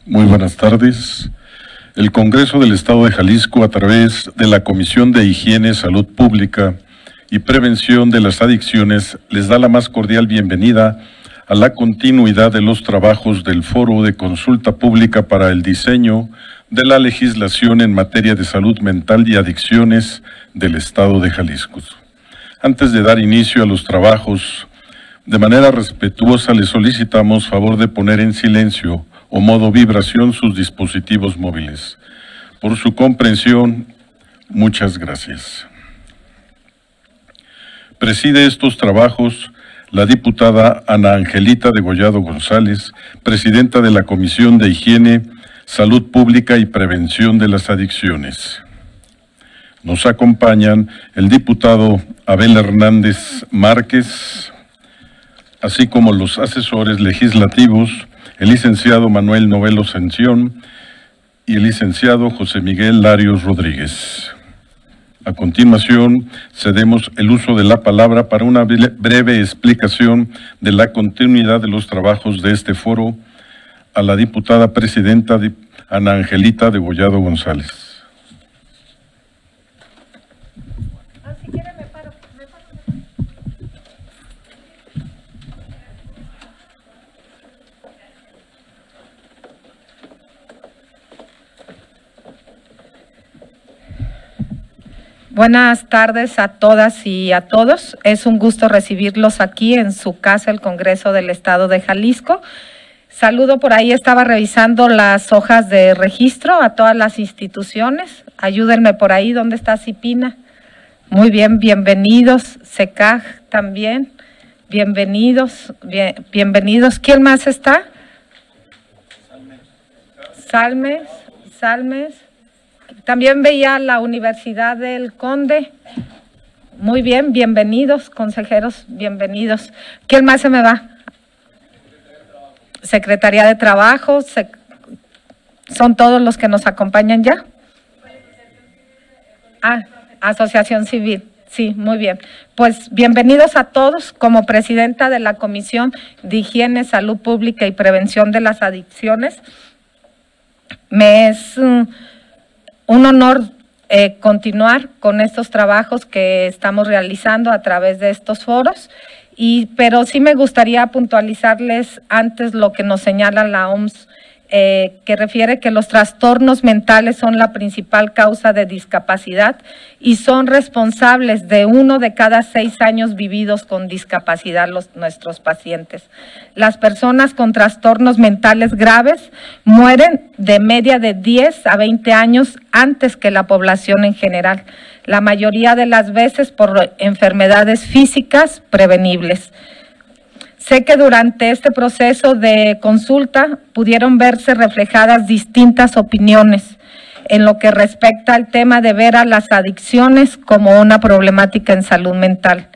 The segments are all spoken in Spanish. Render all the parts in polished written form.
Muy buenas tardes. El Congreso del Estado de Jalisco, a través de la Comisión de Higiene, Salud Pública y Prevención de las Adicciones, les da la más cordial bienvenida a la continuidad de los trabajos del Foro de Consulta Pública para el diseño de la legislación en materia de salud mental y adicciones del Estado de Jalisco. Antes de dar inicio a los trabajos, de manera respetuosa les solicitamos favor de poner en silencio o modo vibración sus dispositivos móviles. Por su comprensión, muchas gracias. Preside estos trabajos la diputada Ana Angelita Degollado González, presidenta de la Comisión de Higiene, Salud Pública y Prevención de las Adicciones. Nos acompañan el diputado Abel Hernández Márquez, así como los asesores legislativos, el licenciado Manuel Novelo Sanción y el licenciado José Miguel Larios Rodríguez. A continuación, cedemos el uso de la palabra para una breve explicación de la continuidad de los trabajos de este foro a la diputada presidenta Ana Angelita Degollado González. Buenas tardes a todas y a todos. Es un gusto recibirlos aquí en su casa, el Congreso del Estado de Jalisco. Saludo por ahí, estaba revisando las hojas de registro a todas las instituciones. Ayúdenme por ahí, ¿dónde está Cipina? Muy bien, bienvenidos. SECAG también, bienvenidos, bienvenidos. ¿Quién más está? Salmes. También veía la Universidad del Conde. Muy bien, bienvenidos, consejeros, bienvenidos. ¿Quién más se me va? Secretaría de Trabajo. ¿Son todos los que nos acompañan ya? Asociación Civil. Sí, muy bien. Pues bienvenidos a todos. Como presidenta de la Comisión de Higiene, Salud Pública y Prevención de las Adicciones, me es un honor continuar con estos trabajos que estamos realizando a través de estos foros, pero sí me gustaría puntualizarles antes lo que nos señala la OMS, que refiere que los trastornos mentales son la principal causa de discapacidad y son responsables de 1 de cada 6 años vividos con discapacidad nuestros pacientes. Las personas con trastornos mentales graves mueren de media de 10 a 20 años antes que la población en general, la mayoría de las veces por enfermedades físicas prevenibles. Sé que durante este proceso de consulta pudieron verse reflejadas distintas opiniones en lo que respecta al tema de ver a las adicciones como una problemática en salud mental.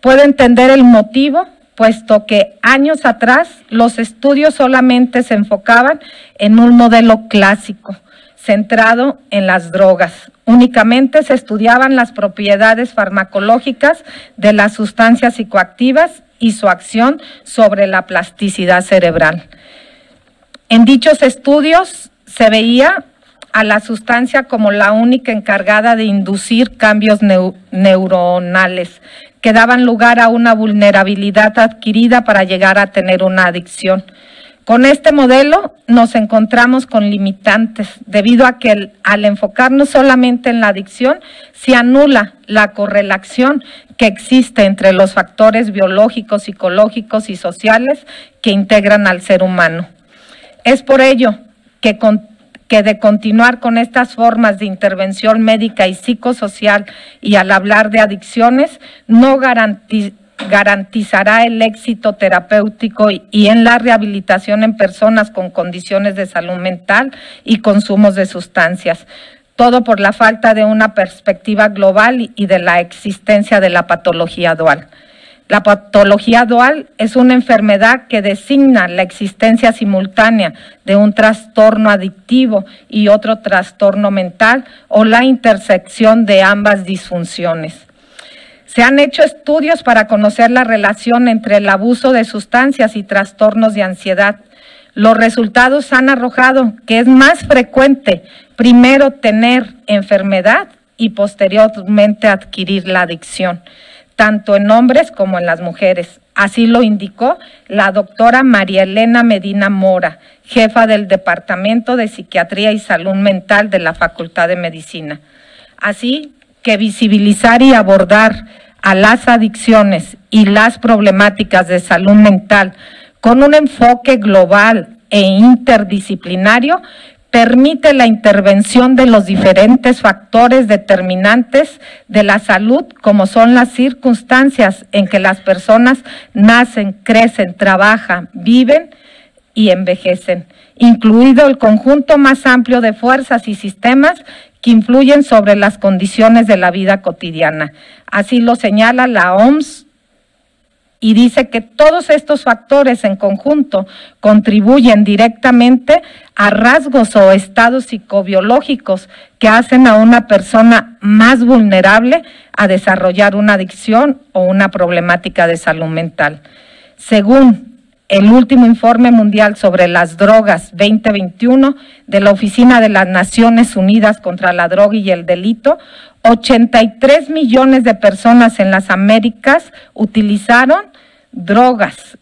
Puedo entender el motivo, puesto que años atrás los estudios solamente se enfocaban en un modelo clásico, centrado en las drogas. Únicamente se estudiaban las propiedades farmacológicas de las sustancias psicoactivas y su acción sobre la plasticidad cerebral. En dichos estudios se veía a la sustancia como la única encargada de inducir cambios neuronales que daban lugar a una vulnerabilidad adquirida para llegar a tener una adicción. Con este modelo nos encontramos con limitantes, debido a que al enfocarnos solamente en la adicción, se anula la correlación que existe entre los factores biológicos, psicológicos y sociales que integran al ser humano. Es por ello que de continuar con estas formas de intervención médica y psicosocial y al hablar de adicciones, no garantizará el éxito terapéutico y en la rehabilitación en personas con condiciones de salud mental y consumos de sustancias. Todo por la falta de una perspectiva global y de la existencia de la patología dual. La patología dual es una enfermedad que designa la existencia simultánea de un trastorno adictivo y otro trastorno mental o la intersección de ambas disfunciones. Se han hecho estudios para conocer la relación entre el abuso de sustancias y trastornos de ansiedad, Los resultados han arrojado que es más frecuente primero tener enfermedad y posteriormente adquirir la adicción, tanto en hombres como en las mujeres. Así lo indicó la doctora María Elena Medina Mora, jefa del Departamento de Psiquiatría y Salud Mental de la Facultad de Medicina. Así que visibilizar y abordar a las adicciones y las problemáticas de salud mental con un enfoque global e interdisciplinario permite la intervención de los diferentes factores determinantes de la salud, como son las circunstancias en que las personas nacen, crecen, trabajan, viven y envejecen, incluido el conjunto más amplio de fuerzas y sistemas que influyen sobre las condiciones de la vida cotidiana. Así lo señala la OMS y dice que todos estos factores en conjunto contribuyen directamente a rasgos o estados psicobiológicos que hacen a una persona más vulnerable a desarrollar una adicción o una problemática de salud mental. Según el último informe mundial sobre las drogas 2021 de la Oficina de las Naciones Unidas contra la Droga y el Delito, 83 millones de personas en las Américas utilizaron drogas,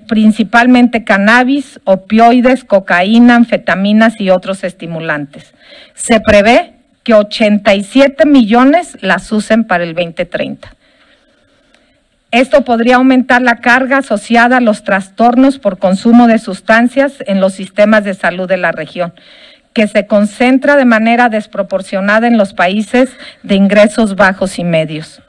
principalmente cannabis, opioides, cocaína, anfetaminas y otros estimulantes. Se prevé que 87 millones las usen para el 2030. Esto podría aumentar la carga asociada a los trastornos por consumo de sustancias en los sistemas de salud de la región, que se concentra de manera desproporcionada en los países de ingresos bajos y medios.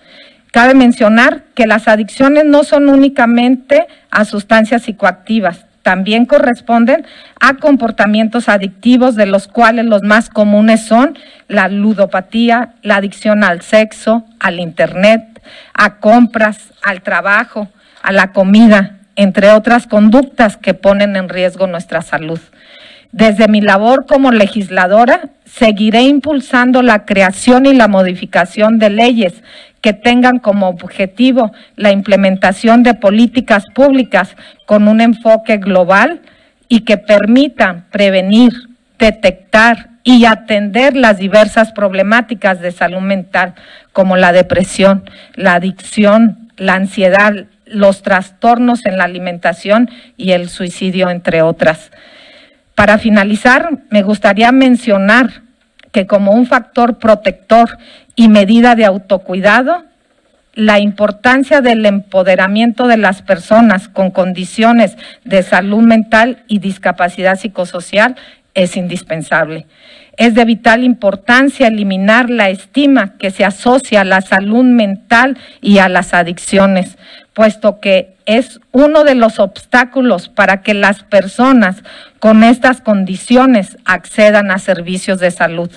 Cabe mencionar que las adicciones no son únicamente a sustancias psicoactivas, también corresponden a comportamientos adictivos, de los cuales los más comunes son la ludopatía, la adicción al sexo, al internet, a compras, al trabajo, a la comida, entre otras conductas que ponen en riesgo nuestra salud. Desde mi labor como legisladora, seguiré impulsando la creación y la modificación de leyes que tengan como objetivo la implementación de políticas públicas con un enfoque global y que permitan prevenir, detectar y atender las diversas problemáticas de salud mental, como la depresión, la adicción, la ansiedad, los trastornos en la alimentación y el suicidio, entre otras. Para finalizar, me gustaría mencionar que como un factor protector y medida de autocuidado, la importancia del empoderamiento de las personas con condiciones de salud mental y discapacidad psicosocial es indispensable. Es de vital importancia eliminar la estigma que se asocia a la salud mental y a las adicciones, puesto que es uno de los obstáculos para que las personas con estas condiciones accedan a servicios de salud.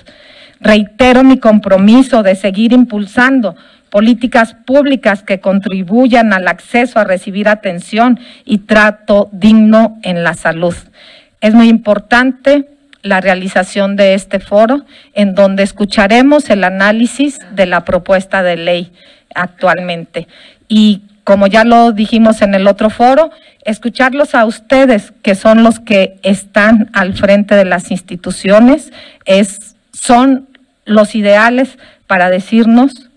Reitero mi compromiso de seguir impulsando políticas públicas que contribuyan al acceso a recibir atención y trato digno en la salud. Es muy importante la realización de este foro, en donde escucharemos el análisis de la propuesta de ley actualmente. Y como ya lo dijimos en el otro foro, escucharlos a ustedes, que son los que están al frente de las instituciones, son los ideales para decirnos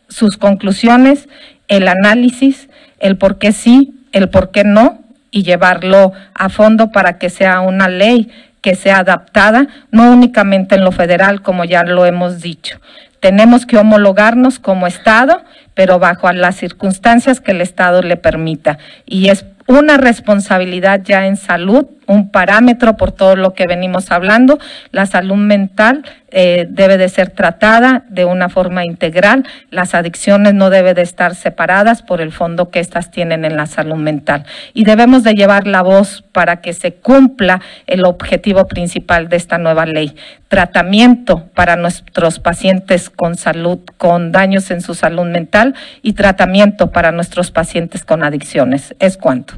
sus conclusiones, el análisis, el por qué sí, el por qué no, y llevarlo a fondo para que sea una ley que sea adaptada, no únicamente en lo federal, como ya lo hemos dicho. Tenemos que homologarnos como Estado, pero bajo las circunstancias que el Estado le permita. Y es una responsabilidad ya en salud, un parámetro por todo lo que venimos hablando. La salud mental debe de ser tratada de una forma integral. Las adicciones no deben de estar separadas por el fondo que estas tienen en la salud mental. Y debemos de llevar la voz para que se cumpla el objetivo principal de esta nueva ley. Tratamiento para nuestros pacientes con salud, con daños en su salud mental, y tratamiento para nuestros pacientes con adicciones. ¿Es cuánto?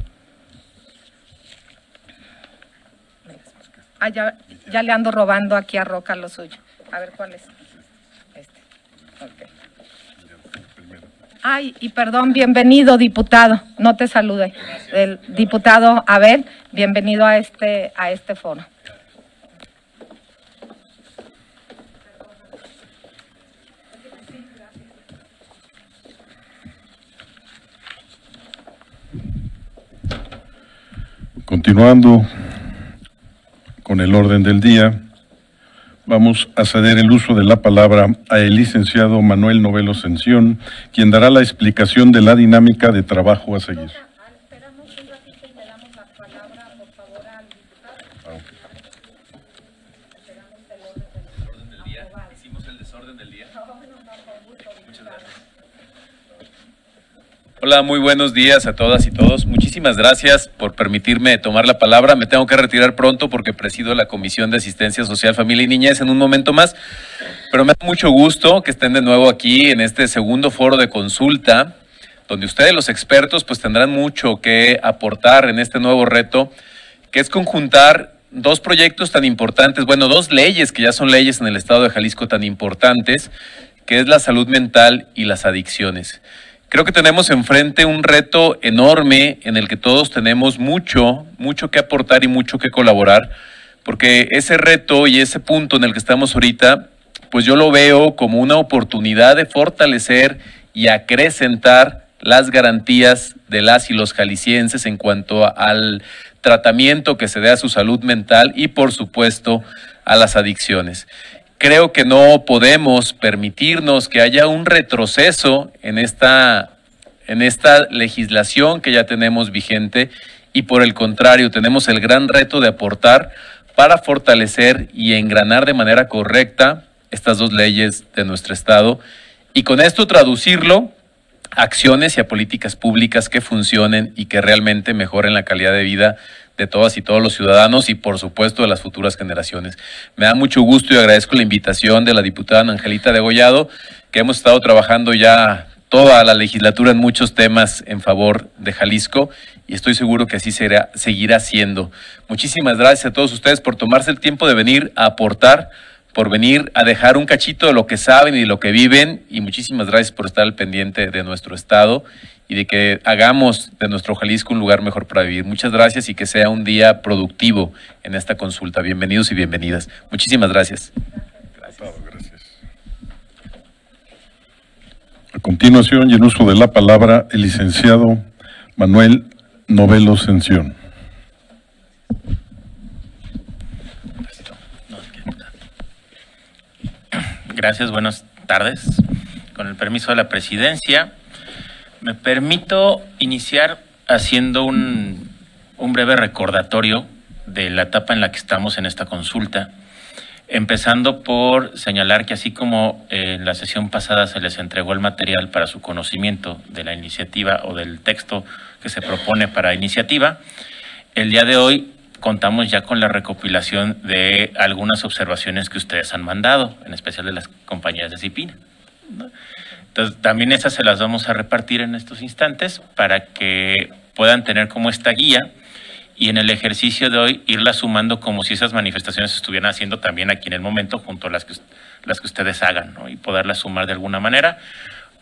Ah, ya le ando robando aquí a Roca lo suyo. A ver, ¿cuál es? Este. Okay. Ay, y perdón, bienvenido, diputado. No te saludé. El diputado Abel, bienvenido a este foro. Continuando con el orden del día, vamos a ceder el uso de la palabra al licenciado Manuel Novelo Sención, quien dará la explicación de la dinámica de trabajo a seguir. Esperamos un ratito y le damos la palabra, por favor, al diputado. El orden del día. Hicimos el desorden del día. Muchas gracias. Hola, muy buenos días a todas y todos. Muchísimas gracias por permitirme tomar la palabra. Me tengo que retirar pronto porque presido la Comisión de Asistencia Social, Familia y Niñez en un momento más. Pero me da mucho gusto que estén de nuevo aquí en este segundo foro de consulta, donde ustedes, los expertos, pues tendrán mucho que aportar en este nuevo reto, que es conjuntar dos proyectos tan importantes, bueno, dos leyes que ya son leyes en el estado de Jalisco tan importantes, que es la salud mental y las adicciones. Creo que tenemos enfrente un reto enorme en el que todos tenemos mucho que aportar y mucho que colaborar, porque ese reto y ese punto en el que estamos ahorita, pues yo lo veo como una oportunidad de fortalecer y acrecentar las garantías de las y los jaliscienses en cuanto al tratamiento que se dé a su salud mental y, por supuesto, a las adicciones. Creo que no podemos permitirnos que haya un retroceso en esta legislación que ya tenemos vigente y, por el contrario, tenemos el gran reto de aportar para fortalecer y engranar de manera correcta estas dos leyes de nuestro estado y con esto traducirlo a acciones y a políticas públicas que funcionen y que realmente mejoren la calidad de vida de todas y todos los ciudadanos y, por supuesto, de las futuras generaciones. Me da mucho gusto y agradezco la invitación de la diputada Ana Angelita Degollado, que hemos estado trabajando ya toda la legislatura en muchos temas en favor de Jalisco y estoy seguro que así seguirá siendo. Muchísimas gracias a todos ustedes por tomarse el tiempo de venir a aportar, por venir a dejar un cachito de lo que saben y de lo que viven, y muchísimas gracias por estar al pendiente de nuestro estado y de que hagamos de nuestro Jalisco un lugar mejor para vivir. Muchas gracias y que sea un día productivo en esta consulta. Bienvenidos y bienvenidas. Muchísimas gracias. Gracias. A continuación, y en uso de la palabra, el licenciado Manuel Novelo Sención. Gracias, buenas tardes. Con el permiso de la presidencia, me permito iniciar haciendo un breve recordatorio de la etapa en la que estamos en esta consulta, empezando por señalar que así como en la sesión pasada se les entregó el material para su conocimiento de la iniciativa o del texto que se propone para iniciativa, el día de hoy contamos ya con la recopilación de algunas observaciones que ustedes han mandado, en especial de las compañías de CIPINA, ¿no? Entonces, también esas se las vamos a repartir en estos instantes para que puedan tener como esta guía y en el ejercicio de hoy irlas sumando como si esas manifestaciones se estuvieran haciendo también aquí en el momento junto a las que ustedes hagan, ¿no? Y poderlas sumar de alguna manera.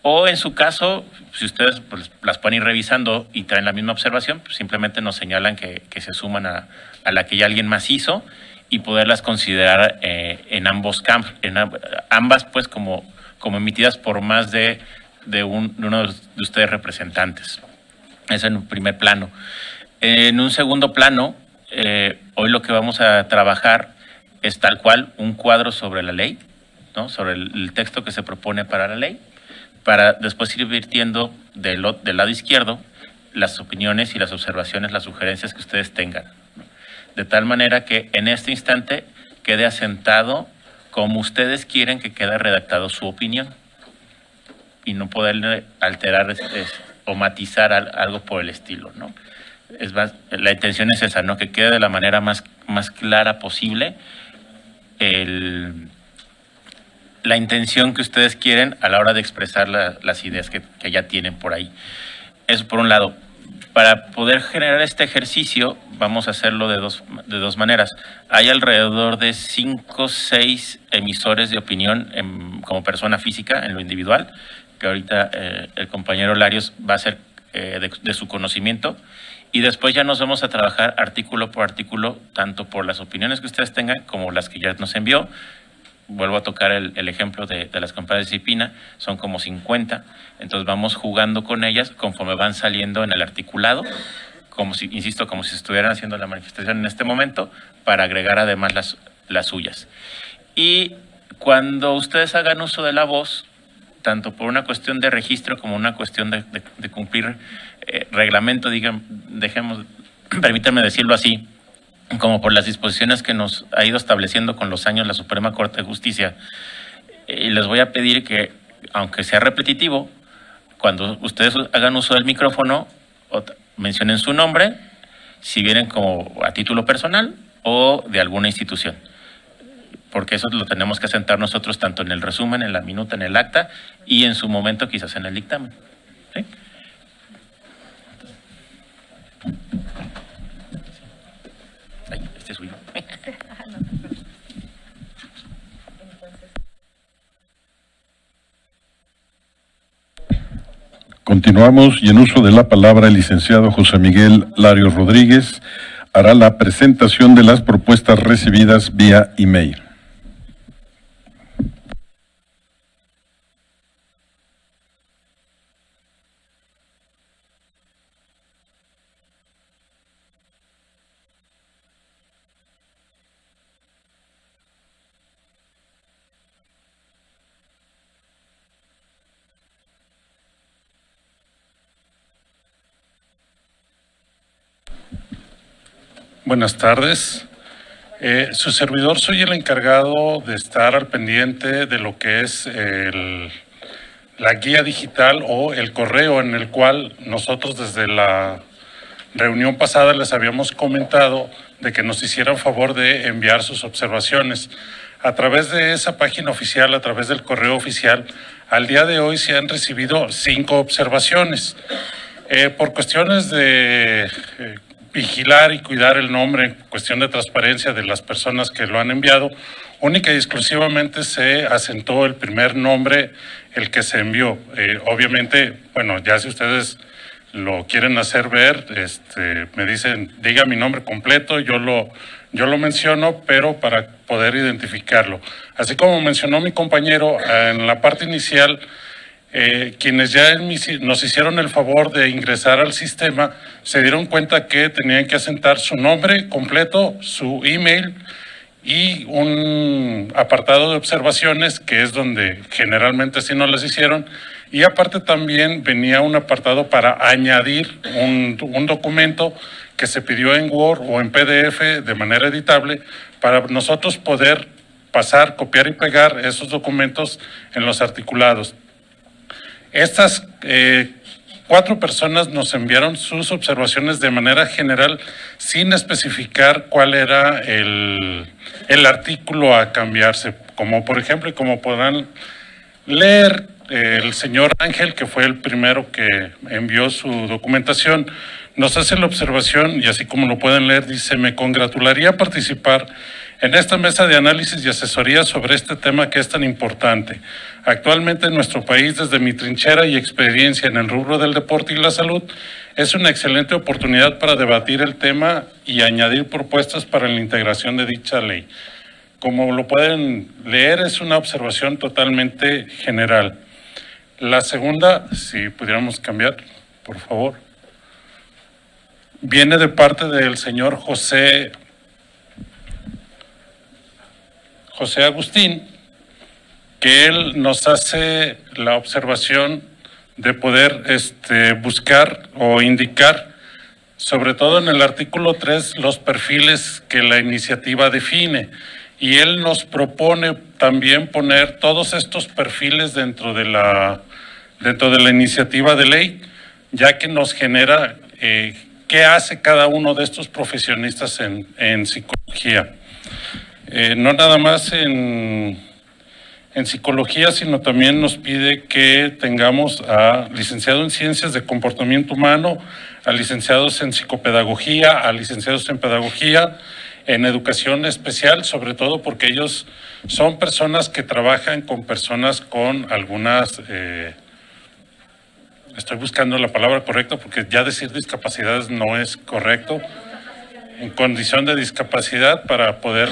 O en su caso, si ustedes pues, las pueden ir revisando y traen la misma observación, pues simplemente nos señalan que se suman a la que ya alguien más hizo y poderlas considerar en ambos campos, ambas pues como emitidas por más de uno de ustedes representantes. Eso en un primer plano. En un segundo plano, hoy lo que vamos a trabajar es tal cual un cuadro sobre la ley, ¿no? Sobre el texto que se propone para la ley, para después ir virtiendo del lado izquierdo las opiniones y las observaciones, las sugerencias que ustedes tengan, ¿no? De tal manera que en este instante quede asentado como ustedes quieren que quede redactado su opinión y no poder alterar o matizar algo por el estilo, ¿no? Es más, la intención es esa, ¿no? Que quede de la manera más clara posible la intención que ustedes quieren a la hora de expresar las ideas que ya tienen por ahí. Eso por un lado. Para poder generar este ejercicio, vamos a hacerlo de dos maneras. Hay alrededor de 5 o 6 emisores de opinión como persona física en lo individual, que ahorita el compañero Larios va a hacer de su conocimiento, y después ya nos vamos a trabajar artículo por artículo, tanto por las opiniones que ustedes tengan como las que ya nos envió. Vuelvo a tocar el ejemplo de las campañas de disciplina, son como 50, entonces vamos jugando con ellas conforme van saliendo en el articulado, como si, insisto, como si estuvieran haciendo la manifestación en este momento, para agregar además las suyas. Y cuando ustedes hagan uso de la voz, tanto por una cuestión de registro como una cuestión de cumplir reglamento, permítanme decirlo así, como por las disposiciones que nos ha ido estableciendo con los años la Suprema Corte de Justicia, les voy a pedir que, aunque sea repetitivo, cuando ustedes hagan uso del micrófono, mencionen su nombre, si vienen como a título personal o de alguna institución, porque eso lo tenemos que asentar nosotros tanto en el resumen, en la minuta, en el acta y en su momento quizás en el dictamen. ¿Sí? Ay, este es suyo. Continuamos y en uso de la palabra el licenciado José Miguel Larios Rodríguez hará la presentación de las propuestas recibidas vía email. Buenas tardes. Su servidor soy el encargado de estar al pendiente de lo que es la guía digital o el correo en el cual nosotros desde la reunión pasada les habíamos comentado de que nos hicieran favor de enviar sus observaciones. A través de esa página oficial, a través del correo oficial, al día de hoy se han recibido 5 observaciones. Por cuestiones de vigilar y cuidar el nombre, cuestión de transparencia de las personas que lo han enviado, única y exclusivamente se asentó el primer nombre, el que se envió. Obviamente, bueno, ya si ustedes lo quieren hacer ver, me dicen, diga mi nombre completo, yo lo menciono, pero para poder identificarlo. Así como mencionó mi compañero, en la parte inicial, quienes ya nos hicieron el favor de ingresar al sistema se dieron cuenta que tenían que asentar su nombre completo, su email y un apartado de observaciones, que es donde generalmente sí no las hicieron, y aparte también venía un apartado para añadir un documento que se pidió en Word o en PDF de manera editable para nosotros poder pasar, copiar y pegar esos documentos en los articulados. Estas 4 personas nos enviaron sus observaciones de manera general sin especificar cuál era el artículo a cambiarse. Como por ejemplo, y como podrán leer, el señor Ángel, que fue el primero que envió su documentación, nos hace la observación y así como lo pueden leer, dice: me congratularía participar en esta mesa de análisis y asesoría sobre este tema que es tan importante. Actualmente en nuestro país, desde mi trinchera y experiencia en el rubro del deporte y la salud, es una excelente oportunidad para debatir el tema y añadir propuestas para la integración de dicha ley. Como lo pueden leer, es una observación totalmente general. La segunda, si pudiéramos cambiar, por favor, viene de parte del señor José Agustín, que él nos hace la observación de poder buscar o indicar, sobre todo en el artículo 3, los perfiles que la iniciativa define. Y él nos propone también poner todos estos perfiles dentro de la iniciativa de ley, ya que nos genera qué hace cada uno de estos profesionistas en psicología. No nada más en psicología, sino también nos pide que tengamos a licenciados en Ciencias de Comportamiento Humano, a licenciados en Psicopedagogía, a licenciados en Pedagogía, en Educación Especial, sobre todo porque ellos son personas que trabajan con personas con algunas estoy buscando la palabra correcta porque ya decir discapacidades no es correcto, en condición de discapacidad para poder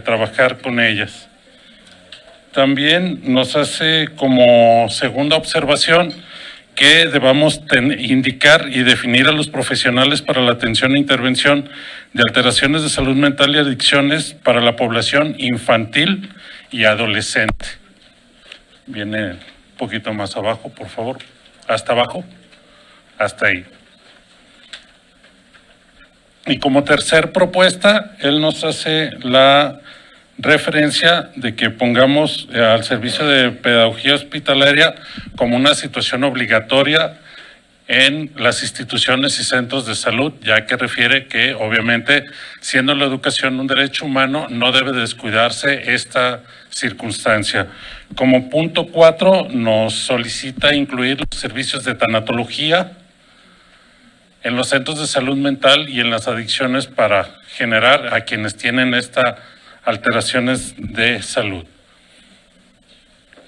trabajar con ellas. También nos hace como segunda observación que debamos indicar y definir a los profesionales para la atención e intervención de alteraciones de salud mental y adicciones para la población infantil y adolescente. Viene un poquito más abajo, por favor. Hasta abajo. Hasta ahí. Y como tercer propuesta, él nos hace la referencia de que pongamos al servicio de pedagogía hospitalaria como una situación obligatoria en las instituciones y centros de salud, ya que refiere que obviamente siendo la educación un derecho humano no debe descuidarse esta circunstancia. Como punto 4 nos solicita incluir los servicios de tanatología en los centros de salud mental y en las adicciones para generar a quienes tienen estas alteraciones de salud.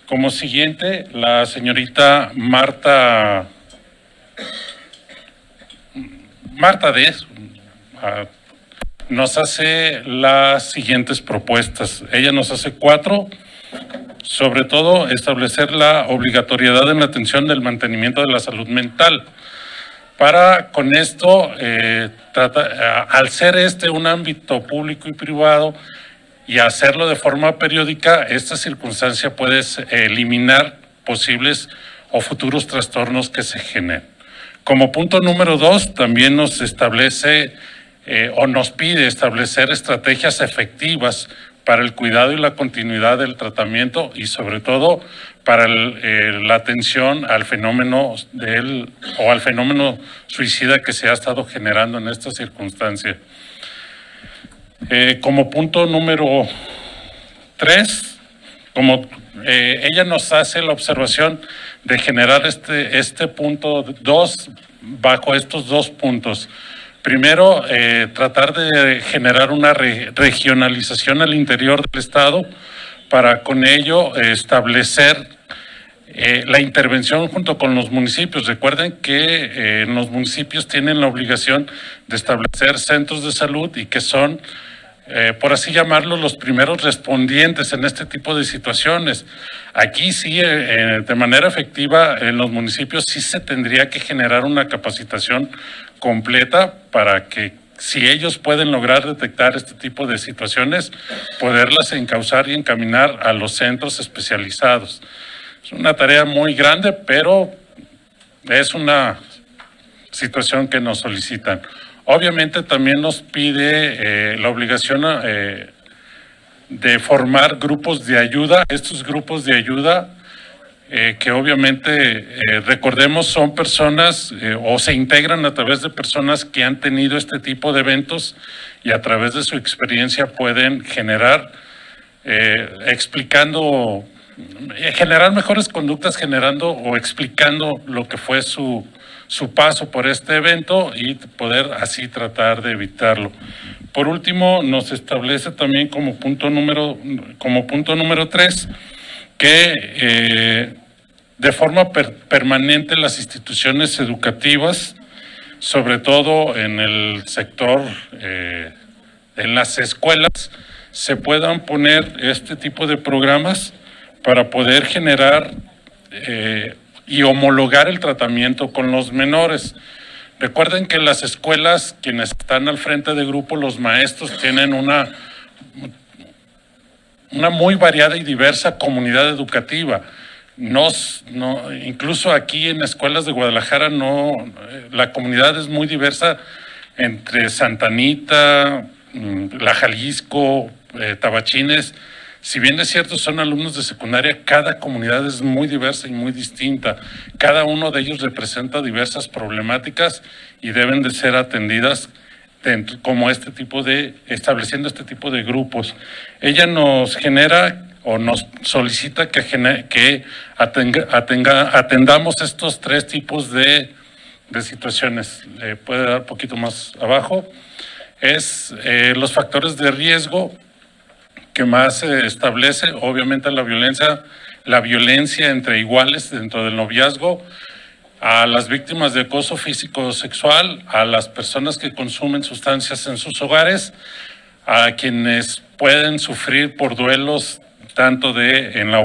Como siguiente, la señorita Marta Díez nos hace las siguientes propuestas. Ella nos hace 4, sobre todo establecer la obligatoriedad en la atención del mantenimiento de la salud mental. Para con esto, al ser un ámbito público y privado y hacerlo de forma periódica, esta circunstancia puede eliminar posibles o futuros trastornos que se generen. Como punto número 2, también nos establece o nos pide establecer estrategias efectivas para el cuidado y la continuidad del tratamiento y sobre todo para la atención al fenómeno al fenómeno suicida que se ha estado generando en esta circunstancia. Como punto número 3, ella nos hace la observación de generar este punto 2 bajo estos 2 puntos. Primero, tratar de generar una regionalización al interior del Estado para con ello establecer la intervención junto con los municipios. Recuerden que los municipios tienen la obligación de establecer centros de salud y que son, por así llamarlo, los primeros respondientes en este tipo de situaciones. Aquí sí, de manera efectiva, en los municipios sí se tendría que generar una capacitación completa para que, si ellos pueden lograr detectar este tipo de situaciones, poderlas encauzar y encaminar a los centros especializados. Es una tarea muy grande, pero es una situación que nos solicitan. Obviamente también nos pide la obligación de formar grupos de ayuda. Estos grupos de ayuda que obviamente, recordemos, son personas o se integran a través de personas que han tenido este tipo de eventos y a través de su experiencia pueden generar, generar mejores conductas, generando o explicando lo que fue su paso por este evento y poder así tratar de evitarlo. Por último, nos establece también como punto número 3 que de forma permanente las instituciones educativas, sobre todo en el sector, en las escuelas, se puedan poner este tipo de programas para poder generar y homologar el tratamiento con los menores. Recuerden que en las escuelas, quienes están al frente de grupo, los maestros, tienen una muy variada y diversa comunidad educativa. Incluso aquí en escuelas de Guadalajara la comunidad es muy diversa entre Santa Anita, La Jalisco, Tabachines. Si bien es cierto, son alumnos de secundaria, cada comunidad es muy diversa y muy distinta. Cada uno de ellos representa diversas problemáticas y deben de ser atendidas como estableciendo este tipo de grupos. Ella nos genera o nos solicita que atendamos estos 3 tipos de situaciones. Puede dar un poquito más abajo. Es los factores de riesgo que más se establece, obviamente la violencia entre iguales dentro del noviazgo, a las víctimas de acoso físico o sexual, a las personas que consumen sustancias en sus hogares, a quienes pueden sufrir por duelos tanto en la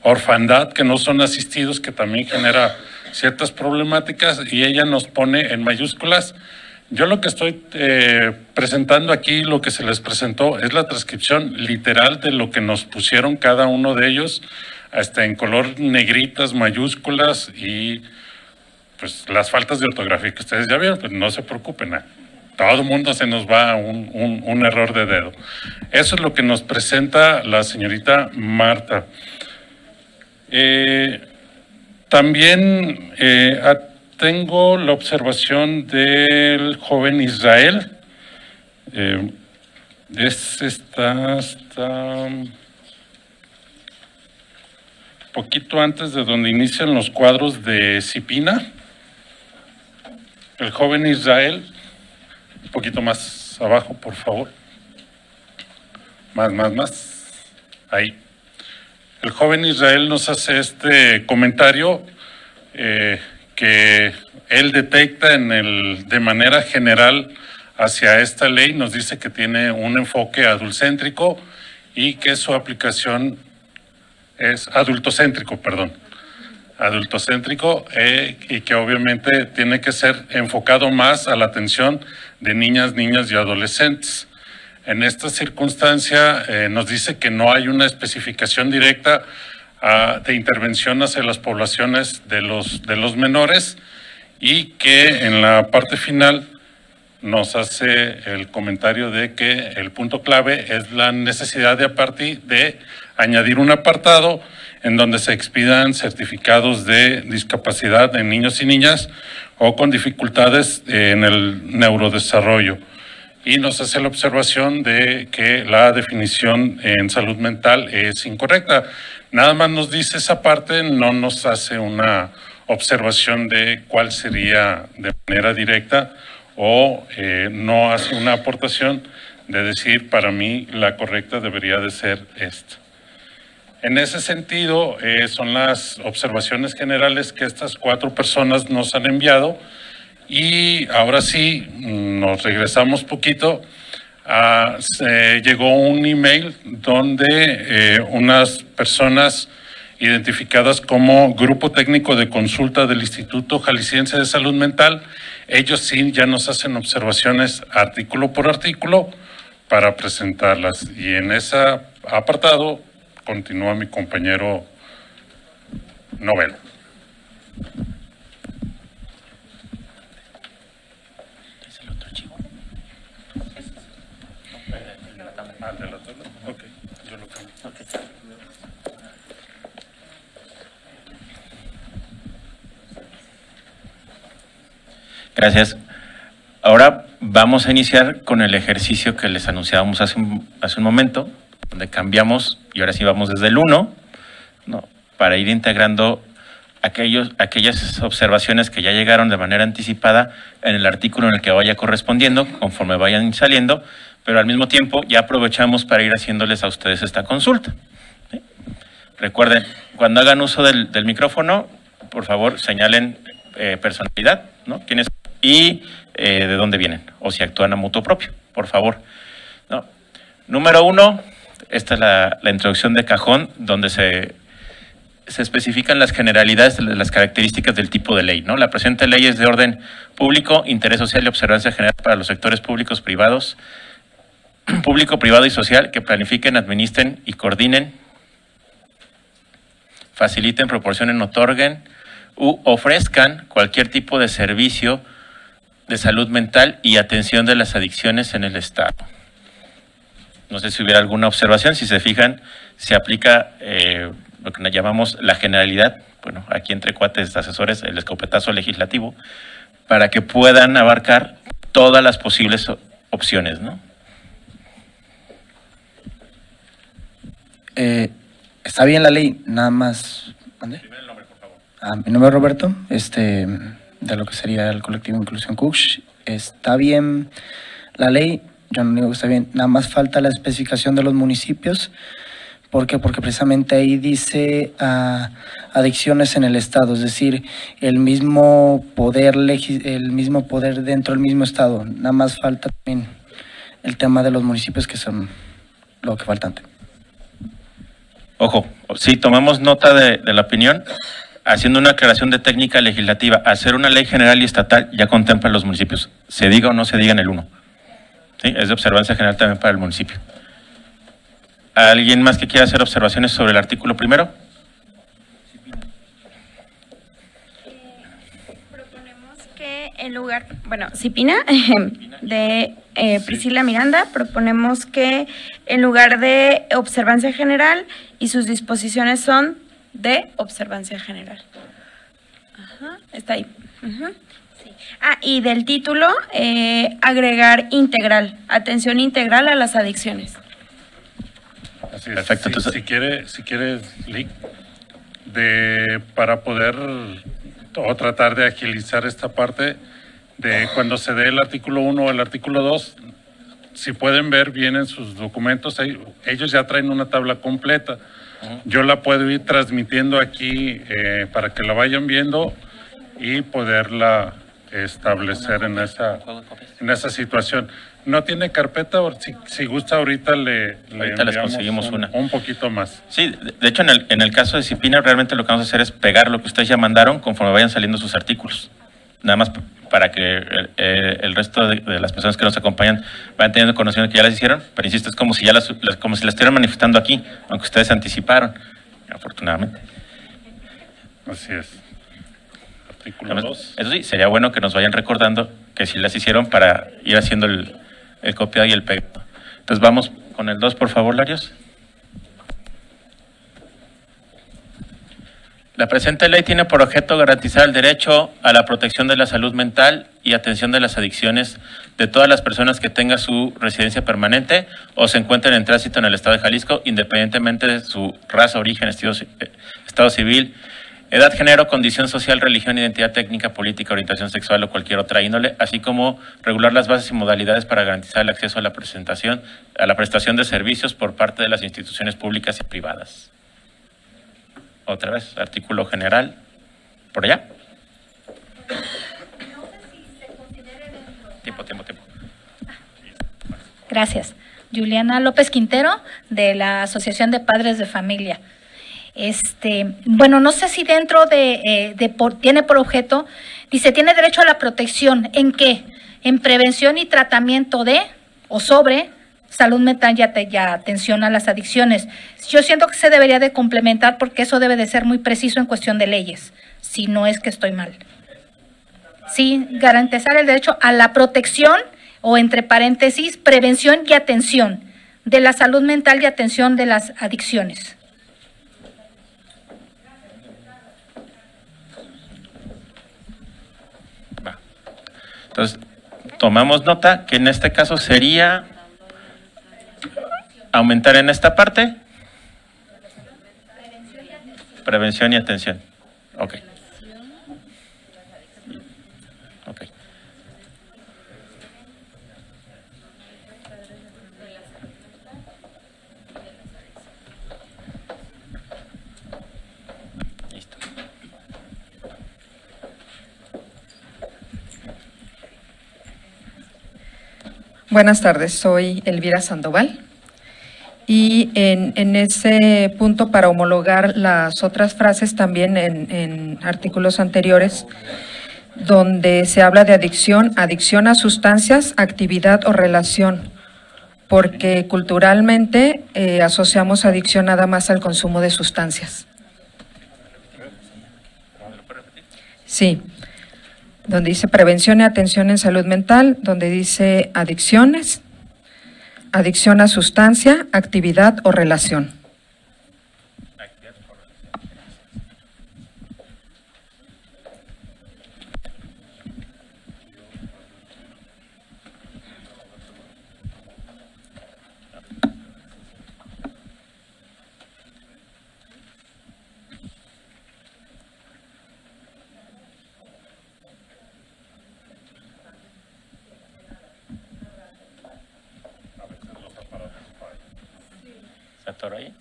orfandad, que no son asistidos, que también genera ciertas problemáticas, y ella nos pone en mayúsculas. Yo lo que estoy presentando aquí, lo que se les presentó, es la transcripción literal de lo que nos pusieron cada uno de ellos, hasta en color negritas, mayúsculas, y pues las faltas de ortografía que ustedes ya vieron, pues no se preocupen, todo el mundo se nos va un error de dedo. Eso es lo que nos presenta la señorita Marta. También tengo la observación del joven Israel. Está poquito antes de donde inician los cuadros de Cipina. El joven Israel, un poquito más abajo, por favor. Más. Ahí. El joven Israel nos hace este comentario que él detecta de manera general hacia esta ley. Nos dice que tiene un enfoque adultocéntrico y que su aplicación es adultocéntrico, y que obviamente tiene que ser enfocado más a la atención de niñas y adolescentes. En esta circunstancia nos dice que no hay una especificación directa de intervención hacia las poblaciones de los menores, y que en la parte final nos hace el comentario de que el punto clave es la necesidad de añadir un apartado en donde se expidan certificados de discapacidad en niños y niñas o con dificultades en el neurodesarrollo. Y nos hace la observación de que la definición en salud mental es incorrecta. Nada más nos dice esa parte, no nos hace una observación de cuál sería de manera directa, o no hace una aportación de decir, para mí la correcta debería de ser esta. En ese sentido, son las observaciones generales que estas 4 personas nos han enviado, y ahora sí, nos regresamos poquito. Llegó un email donde unas personas identificadas como Grupo Técnico de Consulta del Instituto Jalisciense de Salud Mental, ellos sí ya nos hacen observaciones artículo por artículo para presentarlas. Y en ese apartado continúa mi compañero Novelo. Gracias. Ahora vamos a iniciar con el ejercicio que les anunciábamos hace un momento, donde cambiamos, y ahora sí vamos desde el 1, ¿no?, para ir integrando aquellas observaciones que ya llegaron de manera anticipada en el artículo en el que vaya correspondiendo, conforme vayan saliendo, pero al mismo tiempo ya aprovechamos para ir haciéndoles a ustedes esta consulta. ¿Sí? Recuerden, cuando hagan uso del micrófono, por favor señalen personalidad, ¿no?, quiénes y de dónde vienen, o si actúan a mutuo propio, por favor. ¿No? Número 1, esta es la introducción de cajón, donde se especifican las generalidades, las características del tipo de ley, ¿no? La presente ley es de orden público, interés social y observancia general para los sectores públicos, privados, público, privado y social, que planifiquen, administren y coordinen, faciliten, proporcionen, otorguen u ofrezcan cualquier tipo de servicio de salud mental y atención de las adicciones en el Estado. No sé si hubiera alguna observación. Si se fijan, se aplica lo que llamamos la generalidad, bueno, aquí entre cuates asesores, el escopetazo legislativo, para que puedan abarcar todas las posibles opciones, ¿no? Está bien la ley, nada más. ¿Dónde? Primero el nombre, por favor. Mi nombre es Roberto, de lo que sería el colectivo Inclusión Cush. Está bien la ley, yo no digo que está bien, nada más falta la especificación de los municipios, ¿Por qué? Porque precisamente ahí dice adicciones en el Estado, es decir, el mismo poder dentro del mismo Estado. Nada más falta también el tema de los municipios, que son lo que faltan. Ojo, sí, tomamos nota de la opinión, haciendo una aclaración de técnica legislativa. Hacer una ley general y estatal ya contempla los municipios, se diga o no se diga en el 1. ¿Sí? Es de observancia general también para el municipio. ¿Alguien más que quiera hacer observaciones sobre el artículo primero? Proponemos que en lugar, Cipina, de Priscila Miranda, proponemos que en lugar de observancia general y sus disposiciones son de observancia general. Ajá, está ahí. Sí. Y del título, agregar integral, atención integral a las adicciones. Así es. Perfecto. Si quiere, Lick, para poder o tratar de agilizar esta parte de cuando se dé el artículo 1 o el artículo 2, si pueden ver bien en sus documentos, ellos ya traen una tabla completa. Yo la puedo ir transmitiendo aquí para que la vayan viendo y poderla establecer en esa situación. ¿No tiene carpeta? O si gusta, ahorita ahorita les conseguimos un poquito más. Sí, de hecho en el caso de Cipina realmente lo que vamos a hacer es pegar lo que ustedes ya mandaron conforme vayan saliendo sus artículos. Nada más para que el resto de las personas que nos acompañan vayan teniendo conocimiento que ya las hicieron, pero insisto, es como si las estuvieran manifestando aquí, aunque ustedes se anticiparon, afortunadamente. Así es. Artículo 2. Eso sí, sería bueno que nos vayan recordando que sí las hicieron para ir haciendo el copiado y el pegado. Entonces vamos con el 2, por favor, Larios. La presente ley tiene por objeto garantizar el derecho a la protección de la salud mental y atención de las adicciones de todas las personas que tengan su residencia permanente o se encuentren en tránsito en el Estado de Jalisco, independientemente de su raza, origen, estado civil, edad, género, condición social, religión, identidad técnica, política, orientación sexual o cualquier otra índole, así como regular las bases y modalidades para garantizar el acceso a la prestación de servicios por parte de las instituciones públicas y privadas. Otra vez, artículo general. ¿Por allá? Tiempo. Gracias. Juliana López Quintero, de la Asociación de Padres de Familia. No sé si dentro tiene por objeto, dice, tiene derecho a la protección. ¿En qué? En prevención y tratamiento de o sobre salud mental y atención a las adicciones. Yo siento que se debería de complementar porque eso debe de ser muy preciso en cuestión de leyes, si no es que estoy mal. Sí, garantizar el derecho a la protección o entre paréntesis, prevención y atención de la salud mental y atención de las adicciones. Entonces, tomamos nota que en este caso sería aumentar en esta parte. Prevención y atención. Ok. Listo. Buenas tardes, soy Elvira Sandoval. Y en ese punto, para homologar las otras frases también en artículos anteriores, donde se habla de adicción a sustancias, actividad o relación, porque culturalmente asociamos adicción nada más al consumo de sustancias. Sí, donde dice prevención y atención en salud mental, donde dice adicciones, adicción a sustancia, actividad o relación. ¿Se atoró ahí?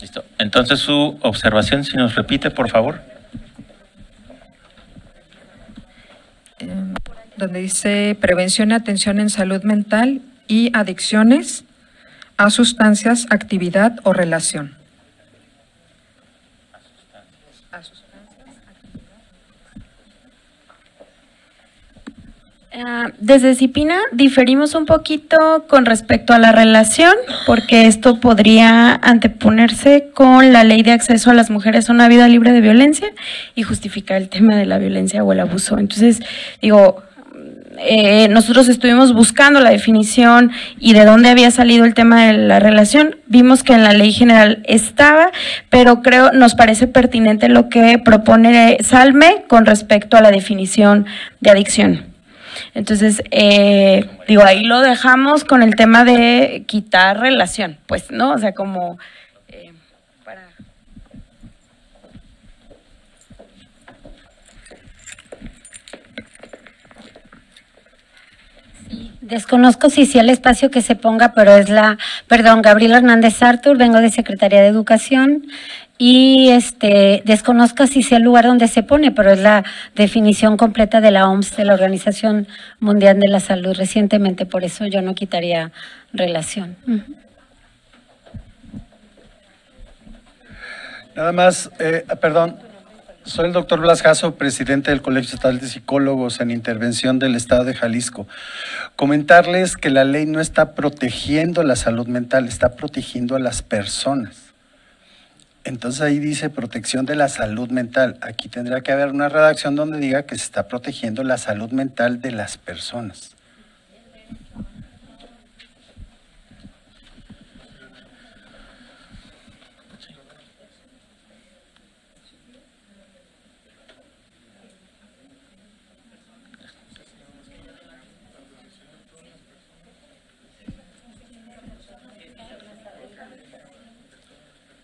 Listo. Entonces, su observación, si nos repite, por favor. Donde dice prevención y atención en salud mental y adicciones a sustancias, actividad o relación. Desde CIPINA diferimos un poquito con respecto a la relación, porque esto podría anteponerse con la ley de acceso a las mujeres a una vida libre de violencia y justificar el tema de la violencia o el abuso. Entonces, digo, nosotros estuvimos buscando la definición y de dónde había salido el tema de la relación. Vimos que en la ley general estaba, pero nos parece pertinente lo que propone Salme con respecto a la definición de adicción. Entonces, digo, ahí lo dejamos con el tema de quitar relación, pues, ¿no? O sea, como para... Sí, desconozco si sea el espacio que se ponga, pero es Gabriela Hernández Artur, vengo de Secretaría de Educación. Y desconozco si sea el lugar donde se pone, pero es la definición completa de la OMS, de la Organización Mundial de la Salud, recientemente, por eso yo no quitaría relación. Nada más, perdón, soy el doctor Blas Jasso, presidente del Colegio Estatal de Psicólogos en Intervención del Estado de Jalisco. Comentarles que la ley no está protegiendo la salud mental, está protegiendo a las personas. Entonces ahí dice protección de la salud mental. Aquí tendría que haber una redacción donde diga que se está protegiendo la salud mental de las personas.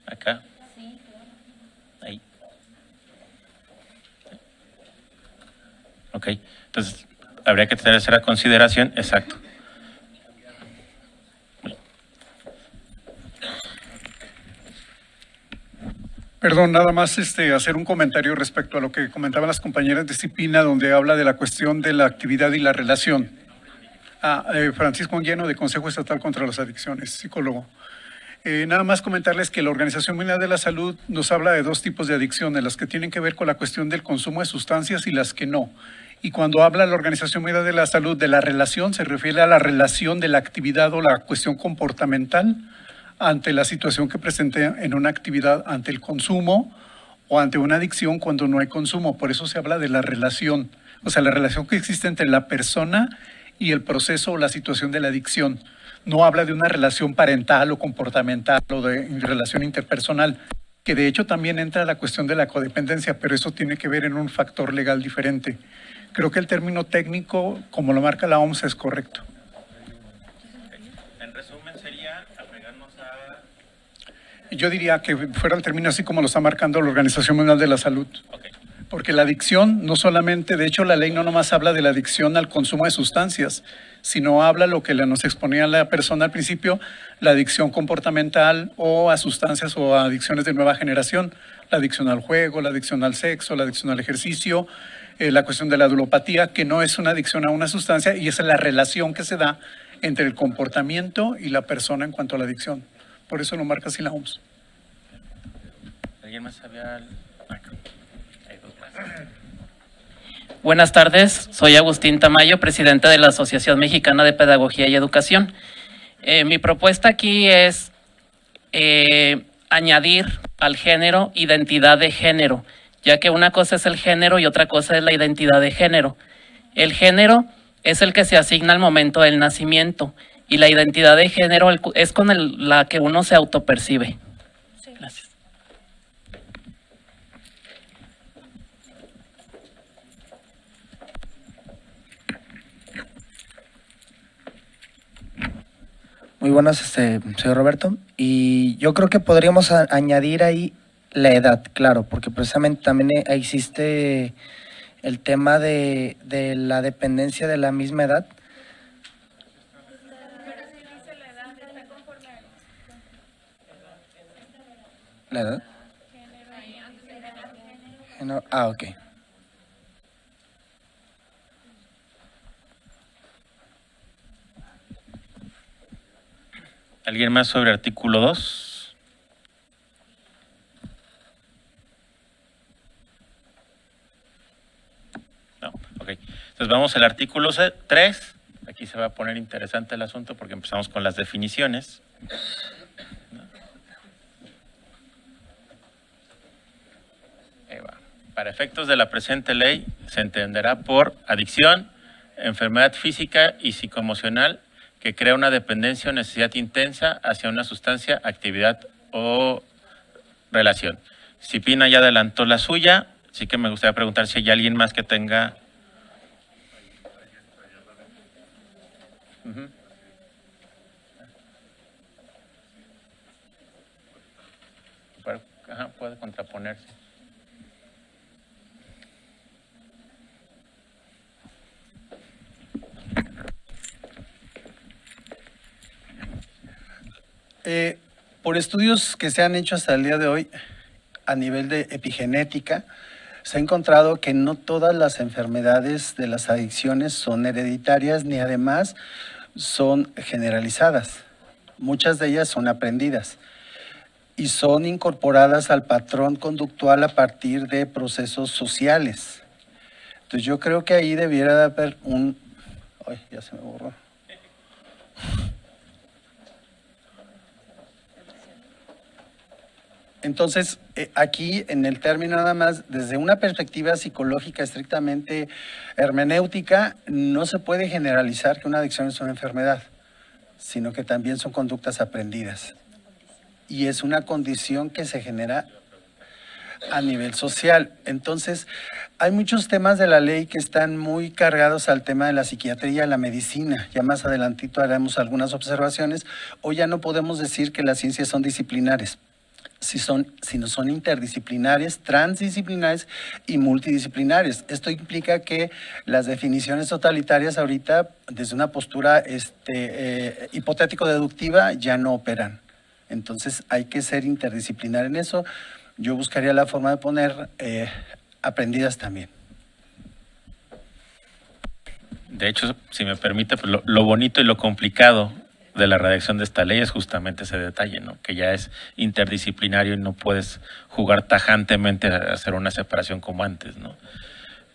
Acá. Ahí. Ok, entonces habría que tener esa consideración, exacto. Perdón, nada más hacer un comentario respecto a lo que comentaban las compañeras de CIPINA, donde habla de la cuestión de la actividad y la relación. Francisco Onguiano, de Consejo Estatal contra las Adicciones, psicólogo. Nada más comentarles que la Organización Mundial de la Salud nos habla de dos tipos de adicciones, las que tienen que ver con la cuestión del consumo de sustancias y las que no. Y cuando habla la Organización Mundial de la Salud de la relación, se refiere a la relación de la actividad o la cuestión comportamental ante la situación que presente en una actividad, ante el consumo o ante una adicción cuando no hay consumo. Por eso se habla de la relación, o sea, la relación que existe entre la persona y el proceso o la situación de la adicción. No habla de una relación parental o comportamental o de relación interpersonal, que de hecho también entra la cuestión de la codependencia, pero eso tiene que ver en un factor legal diferente. Creo que el término técnico, como lo marca la OMS, es correcto. En resumen sería apegarnos a... Yo diría que fuera el término así como lo está marcando la Organización Mundial de la Salud. Okay. Porque la adicción no solamente, de hecho la ley no nomás habla de la adicción al consumo de sustancias, sino habla lo que nos exponía la persona al principio, la adicción comportamental o a sustancias o a adicciones de nueva generación, la adicción al juego, la adicción al sexo, la adicción al ejercicio, la cuestión de la adulopatía, que no es una adicción a una sustancia y esa es la relación que se da entre el comportamiento y la persona en cuanto a la adicción. Por eso lo marca así la OMS. ¿Alguien más había...? Buenas tardes, soy Agustín Tamayo, presidente de la Asociación Mexicana de Pedagogía y Educación. Mi propuesta aquí es añadir al género identidad de género, ya que una cosa es el género y otra cosa es la identidad de género. El género es el que se asigna al momento del nacimiento y la identidad de género es con la que uno se autopercibe. Gracias. Muy buenas, soy Roberto, y yo creo que podríamos añadir ahí la edad, claro, porque precisamente también existe el tema de la dependencia de la misma edad. ¿La edad? Ah, ok. ¿Alguien más sobre artículo 2? No, ok. Entonces vamos al artículo 3. Aquí se va a poner interesante el asunto porque empezamos con las definiciones. Para efectos de la presente ley, se entenderá por adicción, enfermedad física y psicoemocional que crea una dependencia o necesidad intensa hacia una sustancia, actividad o relación. Cipina ya adelantó la suya, así que me gustaría preguntar si hay alguien más que tenga... Puede contraponerse. Por estudios que se han hecho hasta el día de hoy a nivel de epigenética, se ha encontrado que no todas las enfermedades de las adicciones son hereditarias ni además son generalizadas. Muchas de ellas son aprendidas y son incorporadas al patrón conductual a partir de procesos sociales. Entonces yo creo que ahí debiera de haber un... Ay, ya se me borró. Entonces, aquí en el término nada más, desde una perspectiva psicológica estrictamente hermenéutica, no se puede generalizar que una adicción es una enfermedad, sino que también son conductas aprendidas. Y es una condición que se genera a nivel social. Entonces, hay muchos temas de la ley que están muy cargados al tema de la psiquiatría, la medicina. Ya más adelantito haremos algunas observaciones. Hoy ya no podemos decir que las ciencias son disciplinares, sino son interdisciplinares, transdisciplinares y multidisciplinares. Esto implica que las definiciones totalitarias ahorita, desde una postura hipotético-deductiva, ya no operan. Entonces hay que ser interdisciplinar en eso. Yo buscaría la forma de poner aprendidas también. De hecho, si me permite, pues lo bonito y lo complicado de la redacción de esta ley es justamente ese detalle, ¿no? Que ya es interdisciplinario y no puedes jugar tajantemente a hacer una separación como antes, ¿no?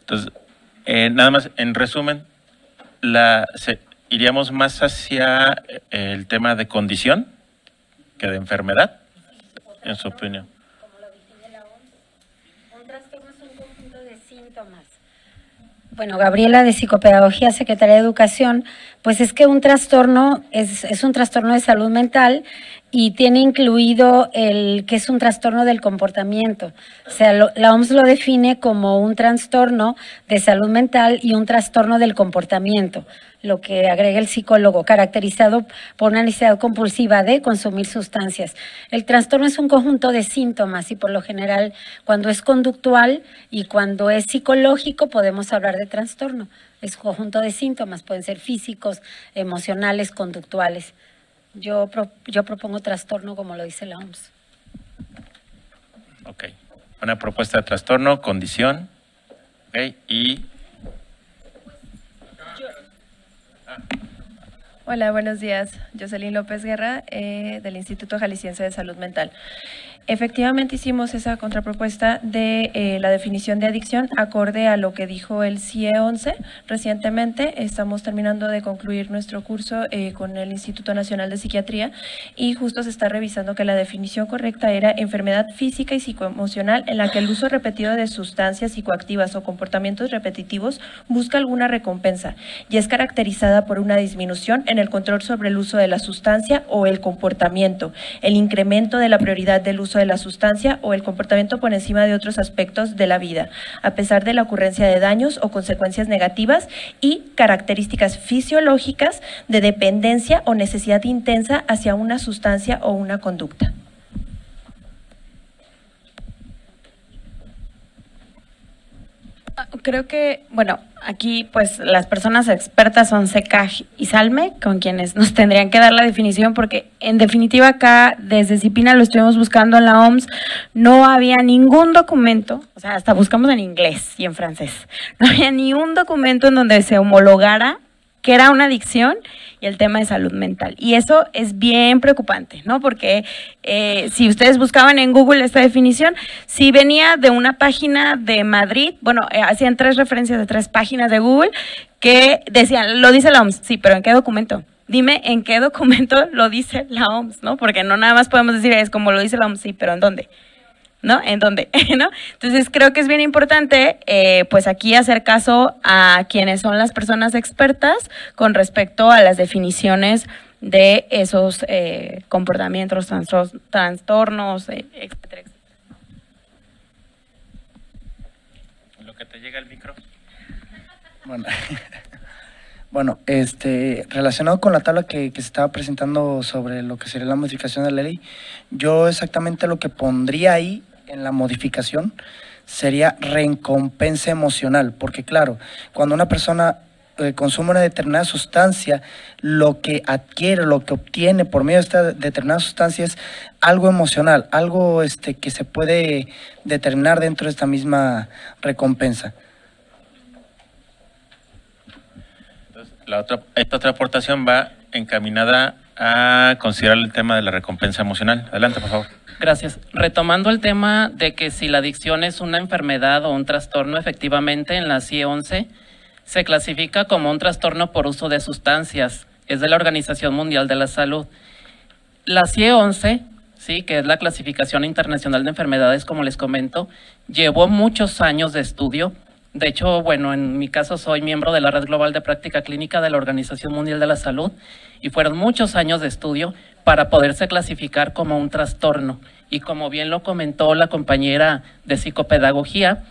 Entonces, nada más, en resumen, iríamos más hacia el tema de condición que de enfermedad, en su opinión. Como lo define la OMS, un trastorno es un conjunto de síntomas. Bueno, Gabriela de Psicopedagogía, Secretaría de Educación, pues es que un trastorno es un trastorno de salud mental y tiene incluido el que es un trastorno del comportamiento. O sea, la OMS lo define como un trastorno de salud mental y un trastorno del comportamiento, lo que agrega el psicólogo, caracterizado por una necesidad compulsiva de consumir sustancias. El trastorno es un conjunto de síntomas y por lo general cuando es conductual y cuando es psicológico podemos hablar de trastorno. Es un conjunto de síntomas, pueden ser físicos, emocionales, conductuales. Yo propongo trastorno como lo dice la OMS. Ok. Una propuesta de trastorno, condición. Ok. Y... Hola, buenos días. Jocelyn López Guerra, del Instituto Jalisciense de Salud Mental. Efectivamente hicimos esa contrapropuesta de la definición de adicción acorde a lo que dijo el CIE 11 recientemente. Estamos terminando de concluir nuestro curso con el Instituto Nacional de Psiquiatría y justo se está revisando que la definición correcta era enfermedad física y psicoemocional en la que el uso repetido de sustancias psicoactivas o comportamientos repetitivos busca alguna recompensa y es caracterizada por una disminución en el control sobre el uso de la sustancia o el comportamiento, el incremento de la prioridad del uso de la sustancia o el comportamiento por encima de otros aspectos de la vida, a pesar de la ocurrencia de daños o consecuencias negativas y características fisiológicas de dependencia o necesidad intensa hacia una sustancia o una conducta. Creo que, bueno, aquí pues las personas expertas son SECAG y SALME, con quienes nos tendrían que dar la definición, porque en definitiva acá desde CIPINA lo estuvimos buscando en la OMS, no había ningún documento, o sea, hasta buscamos en inglés y en francés, no había ni un documento en donde se homologara que era una adicción y el tema de salud mental. Y eso es bien preocupante, ¿no? Porque si ustedes buscaban en Google esta definición, si venía de una página de Madrid, bueno, hacían 3 referencias de 3 páginas de Google que decían, lo dice la OMS, sí, pero ¿en qué documento? Dime en qué documento lo dice la OMS, ¿no? Porque no nada más podemos decir, es como lo dice la OMS, sí, pero ¿en dónde? ¿No? ¿En dónde? ¿No? Entonces creo que es bien importante pues aquí hacer caso a quienes son las personas expertas con respecto a las definiciones de esos comportamientos, trastornos, etcétera, etcétera. Lo que te llega el micro. Bueno, relacionado con la tabla que se estaba presentando sobre lo que sería la modificación de la ley, yo exactamente lo que pondría ahí en la modificación sería recompensa emocional, porque claro, cuando una persona consume una determinada sustancia, lo que adquiere, lo que obtiene por medio de esta determinada sustancia es algo emocional, algo que se puede determinar dentro de esta misma recompensa. Esta otra aportación va encaminada a considerar el tema de la recompensa emocional. Adelante, por favor. Gracias. Retomando el tema de que si la adicción es una enfermedad o un trastorno, efectivamente en la CIE 11 se clasifica como un trastorno por uso de sustancias. Es de la Organización Mundial de la Salud. La CIE 11, sí, que es la clasificación internacional de enfermedades, como les comento, llevó muchos años de estudio. De hecho, bueno, en mi caso soy miembro de la Red Global de Práctica Clínica de la Organización Mundial de la Salud y fueron muchos años de estudio para poderse clasificar como un trastorno. Y como bien lo comentó la compañera de psicopedagogía,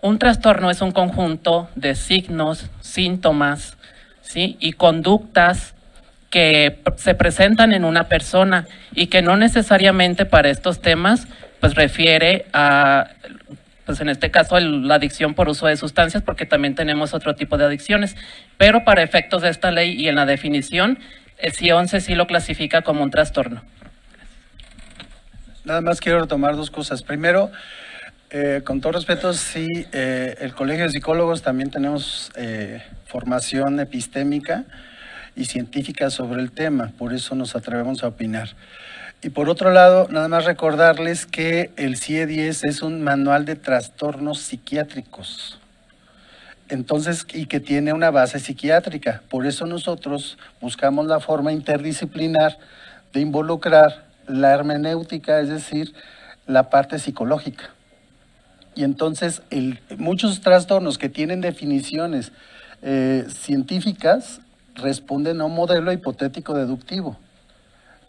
un trastorno es un conjunto de signos, síntomas, ¿sí? Y conductas que se presentan en una persona y que no necesariamente para estos temas pues refiere a, pues en este caso la adicción por uso de sustancias, porque también tenemos otro tipo de adicciones, pero para efectos de esta ley y en la definición, el CIE 11 sí lo clasifica como un trastorno. Nada más quiero retomar 2 cosas. Primero, con todo respeto, sí, el Colegio de Psicólogos también tenemos formación epistémica y científica sobre el tema, por eso nos atrevemos a opinar. Y por otro lado, nada más recordarles que el CIE 10 es un manual de trastornos psiquiátricos. Entonces, y que tiene una base psiquiátrica. Por eso nosotros buscamos la forma interdisciplinar de involucrar la hermenéutica, es decir, la parte psicológica. Y entonces, muchos trastornos que tienen definiciones científicas responden a un modelo hipotético deductivo.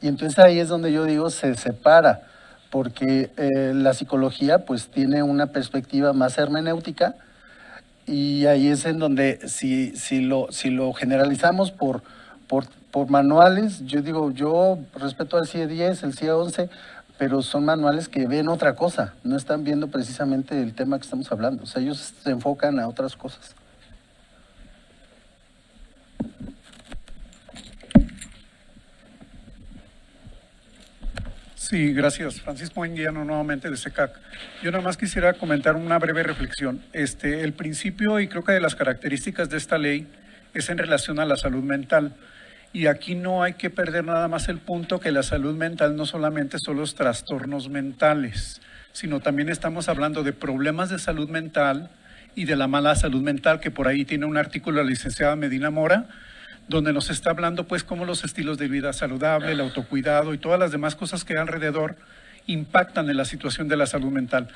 Y entonces ahí es donde yo digo se separa, porque la psicología pues tiene una perspectiva más hermenéutica y ahí es en donde si lo generalizamos por manuales, yo digo, yo respeto al CIE 10, el CIE 11, pero son manuales que ven otra cosa, no están viendo precisamente el tema que estamos hablando, o sea, ellos se enfocan a otras cosas. Sí, gracias. Francisco Anguiano, nuevamente de SECAC. Yo nada más quisiera comentar una breve reflexión. El principio y creo que de las características de esta ley es en relación a la salud mental. Y aquí no hay que perder nada más el punto que la salud mental no solamente son los trastornos mentales, sino también estamos hablando de problemas de salud mental y de la mala salud mental, que por ahí tiene un artículo la licenciada Medina Mora, donde nos está hablando pues cómo los estilos de vida saludable, el autocuidado y todas las demás cosas que hay alrededor impactan en la situación de la salud mental.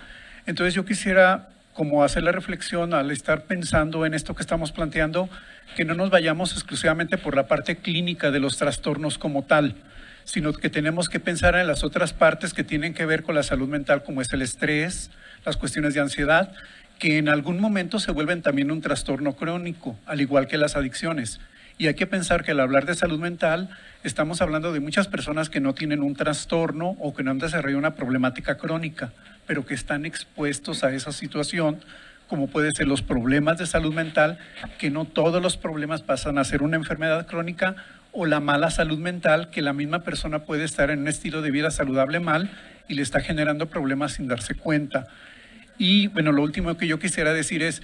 Entonces yo quisiera como hacer la reflexión al estar pensando en esto que estamos planteando, que no nos vayamos exclusivamente por la parte clínica de los trastornos como tal, sino que tenemos que pensar en las otras partes que tienen que ver con la salud mental, como es el estrés, las cuestiones de ansiedad, que en algún momento se vuelven también un trastorno crónico, al igual que las adicciones. Y hay que pensar que al hablar de salud mental, estamos hablando de muchas personas que no tienen un trastorno o que no han desarrollado una problemática crónica, pero que están expuestos a esa situación como pueden ser los problemas de salud mental, que no todos los problemas pasan a ser una enfermedad crónica, o la mala salud mental, que la misma persona puede estar en un estilo de vida saludable mal y le está generando problemas sin darse cuenta. Y bueno, lo último que yo quisiera decir es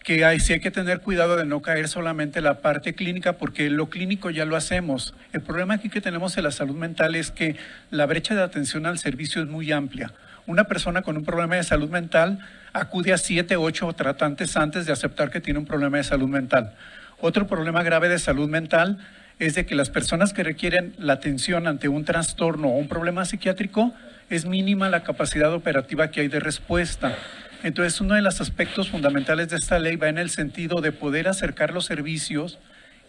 que sí hay que tener cuidado de no caer solamente en la parte clínica, porque lo clínico ya lo hacemos. El problema aquí que tenemos en la salud mental es que la brecha de atención al servicio es muy amplia. Una persona con un problema de salud mental acude a 7, 8 tratantes antes de aceptar que tiene un problema de salud mental. Otro problema grave de salud mental es de que las personas que requieren la atención ante un trastorno o un problema psiquiátrico, es mínima la capacidad operativa que hay de respuesta. Entonces, uno de los aspectos fundamentales de esta ley va en el sentido de poder acercar los servicios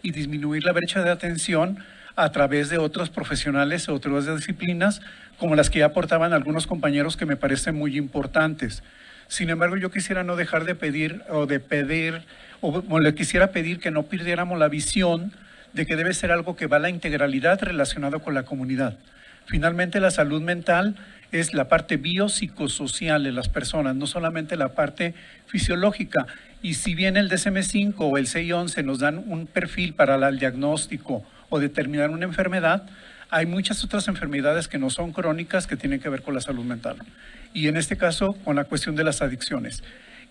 y disminuir la brecha de atención a través de otros profesionales o otras disciplinas, como las que ya aportaban algunos compañeros, que me parecen muy importantes. Sin embargo, yo quisiera no dejar de pedir, le quisiera pedir que no perdiéramos la visión de que debe ser algo que va a la integralidad relacionado con la comunidad. Finalmente, la salud mental es la parte biopsicosocial de las personas, no solamente la parte fisiológica. Y si bien el DSM-5 o el CI-11 nos dan un perfil para el diagnóstico o determinar una enfermedad, hay muchas otras enfermedades que no son crónicas que tienen que ver con la salud mental. Y en este caso, con la cuestión de las adicciones.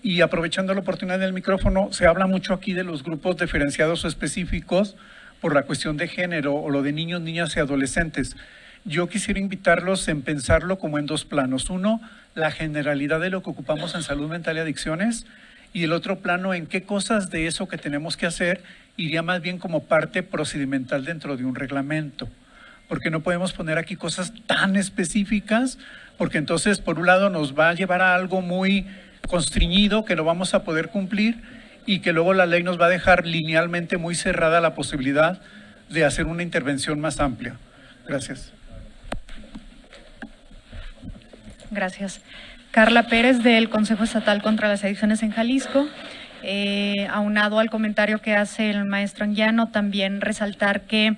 Y aprovechando la oportunidad del micrófono, se habla mucho aquí de los grupos diferenciados o específicos por la cuestión de género o lo de niños, niñas y adolescentes. Yo quisiera invitarlos en pensarlo como en dos planos. Uno, la generalidad de lo que ocupamos en salud mental y adicciones, y el otro plano, en qué cosas de eso que tenemos que hacer iría más bien como parte procedimental dentro de un reglamento. Porque no podemos poner aquí cosas tan específicas, porque entonces por un lado nos va a llevar a algo muy constreñido que no vamos a poder cumplir, y que luego la ley nos va a dejar linealmente muy cerrada la posibilidad de hacer una intervención más amplia. Gracias. Gracias. Carla Pérez, del Consejo Estatal contra las Adicciones en Jalisco. Aunado al comentario que hace el maestro Anguiano, también resaltar que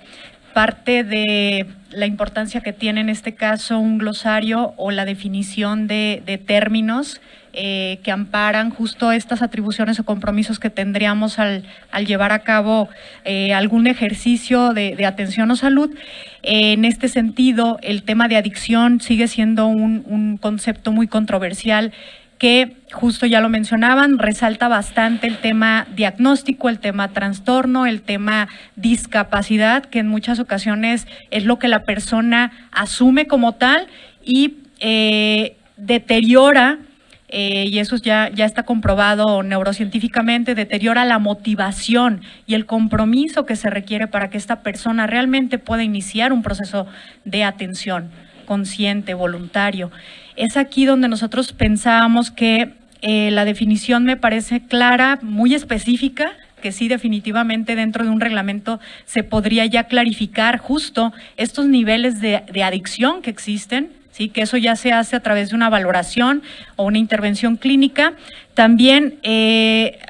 parte de la importancia que tiene en este caso un glosario o la definición de términos que amparan justo estas atribuciones o compromisos que tendríamos al llevar a cabo algún ejercicio de atención o salud. En este sentido, el tema de adicción sigue siendo un concepto muy controversial, que justo ya lo mencionaban, resalta bastante el tema diagnóstico, el tema trastorno, el tema discapacidad, que en muchas ocasiones es lo que la persona asume como tal y deteriora, y eso ya está comprobado neurocientíficamente, deteriora la motivación y el compromiso que se requiere para que esta persona realmente pueda iniciar un proceso de atención consciente, voluntario. Es aquí donde nosotros pensábamos que la definición me parece clara, muy específica, que sí, definitivamente dentro de un reglamento se podría ya clarificar justo estos niveles de adicción que existen, sí, que eso ya se hace a través de una valoración o una intervención clínica. También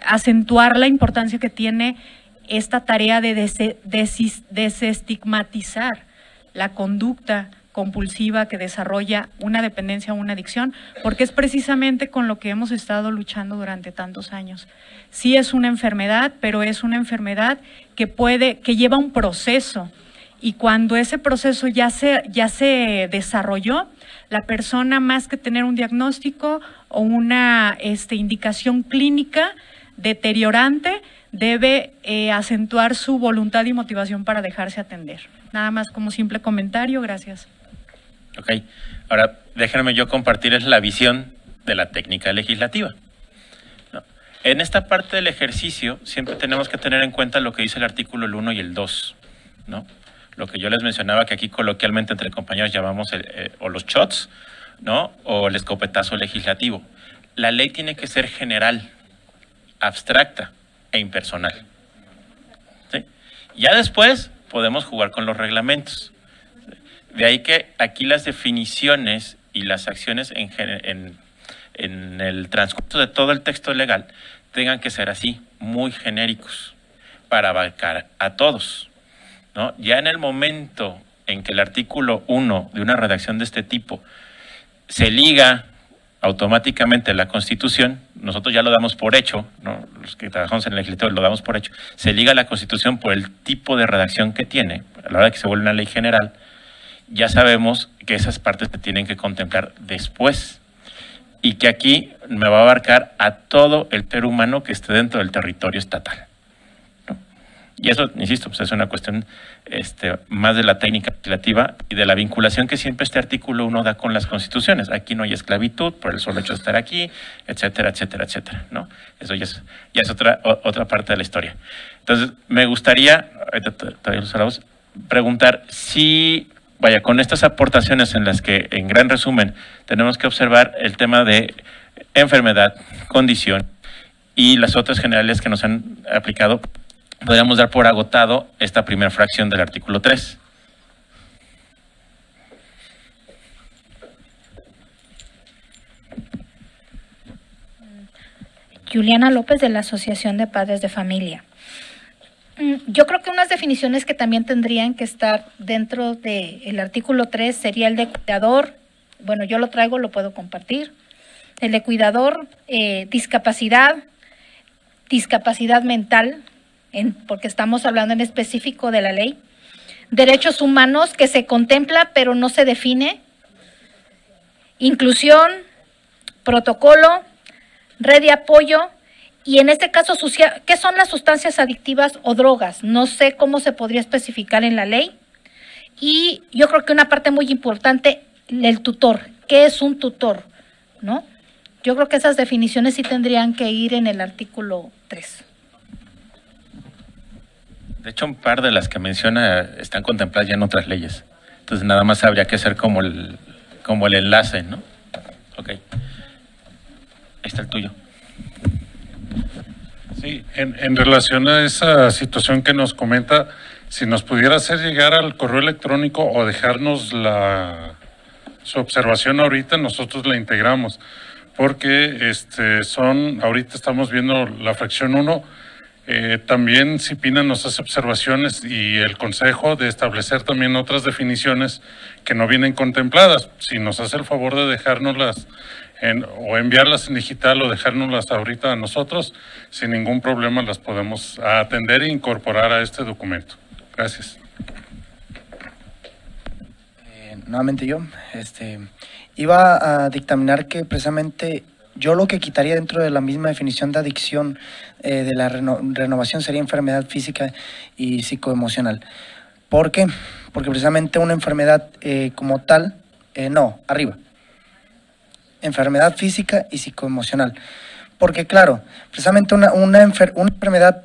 acentuar la importancia que tiene esta tarea de desestigmatizar la conducta compulsiva que desarrolla una dependencia o una adicción, porque es precisamente con lo que hemos estado luchando durante tantos años. Sí es una enfermedad, pero es una enfermedad que lleva un proceso, y cuando ese proceso ya se desarrolló, la persona, más que tener un diagnóstico o una indicación clínica deteriorante, debe acentuar su voluntad y motivación para dejarse atender. Nada más como simple comentario, gracias. Ok, ahora déjenme yo compartirles la visión de la técnica legislativa. ¿No? En esta parte del ejercicio siempre tenemos que tener en cuenta lo que dice el artículo 1 y el 2, ¿no? Lo que yo les mencionaba, que aquí coloquialmente entre compañeros llamamos o los shots, ¿no? O el escopetazo legislativo. La ley tiene que ser general, abstracta e impersonal, ¿sí? Ya después podemos jugar con los reglamentos. De ahí que aquí las definiciones y las acciones en el transcurso de todo el texto legal tengan que ser así, muy genéricos, para abarcar a todos, ¿no? Ya en el momento en que el artículo 1 de una redacción de este tipo se liga automáticamente la Constitución, nosotros ya lo damos por hecho, ¿no? Los que trabajamos en el legislativo lo damos por hecho, se liga a la Constitución por el tipo de redacción que tiene, a la hora de que se vuelve una ley general, ya sabemos que esas partes se tienen que contemplar después y que aquí me va a abarcar a todo el ser humano que esté dentro del territorio estatal, ¿no? Y eso, insisto, pues es una cuestión más de la técnica legislativa y de la vinculación que siempre este artículo 1 da con las constituciones. Aquí no hay esclavitud por el solo hecho de estar aquí, etcétera, etcétera, etcétera, ¿no? Eso ya es otra parte de la historia. Entonces, me gustaría preguntar si, vaya, con estas aportaciones en las que, en gran resumen, tenemos que observar el tema de enfermedad, condición y las otras generales que nos han aplicado, podríamos dar por agotado esta primera fracción del artículo 3. Juliana López, de la Asociación de Padres de Familia. Yo creo que unas definiciones que también tendrían que estar dentro del artículo 3 sería el de cuidador. Bueno, yo lo traigo, lo puedo compartir. El de cuidador, discapacidad mental, porque estamos hablando en específico de la ley. Derechos humanos, que se contempla pero no se define. Inclusión, protocolo, red de apoyo. Y en este caso, ¿qué son las sustancias adictivas o drogas? No sé cómo se podría especificar en la ley. Y yo creo que una parte muy importante, el tutor. ¿Qué es un tutor? ¿No? Yo creo que esas definiciones sí tendrían que ir en el artículo 3. De hecho, un par de las que menciona están contempladas ya en otras leyes. Entonces, nada más habría que hacer como el enlace, ¿no? Ok. Ahí está el tuyo. Sí, en relación a esa situación que nos comenta, si nos pudiera hacer llegar al correo electrónico o dejarnos su observación ahorita, nosotros la integramos, porque ahorita estamos viendo la fracción 1, también CIPINA nos hace observaciones y el Consejo de establecer también otras definiciones que no vienen contempladas. Si nos hace el favor de dejárnoslas o enviarlas en digital o dejárnoslas ahorita a nosotros, sin ningún problema las podemos atender e incorporar a este documento. Gracias. Nuevamente yo, iba a dictaminar que precisamente yo lo que quitaría dentro de la misma definición de adicción de la renovación sería enfermedad física y psicoemocional. ¿Por qué? Porque precisamente una enfermedad como tal, arriba. Enfermedad física y psicoemocional. Porque claro, precisamente una enfermedad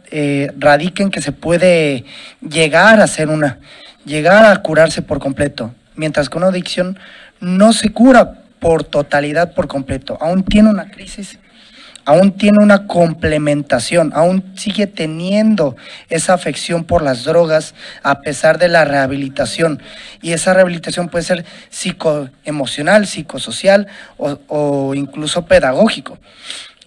radica en que se puede llegar a curarse por completo, mientras que una adicción no se cura por totalidad, por completo. Aún tiene una crisis, aún tiene una complementación, aún sigue teniendo esa afección por las drogas a pesar de la rehabilitación. Y esa rehabilitación puede ser psicoemocional, psicosocial o incluso pedagógico.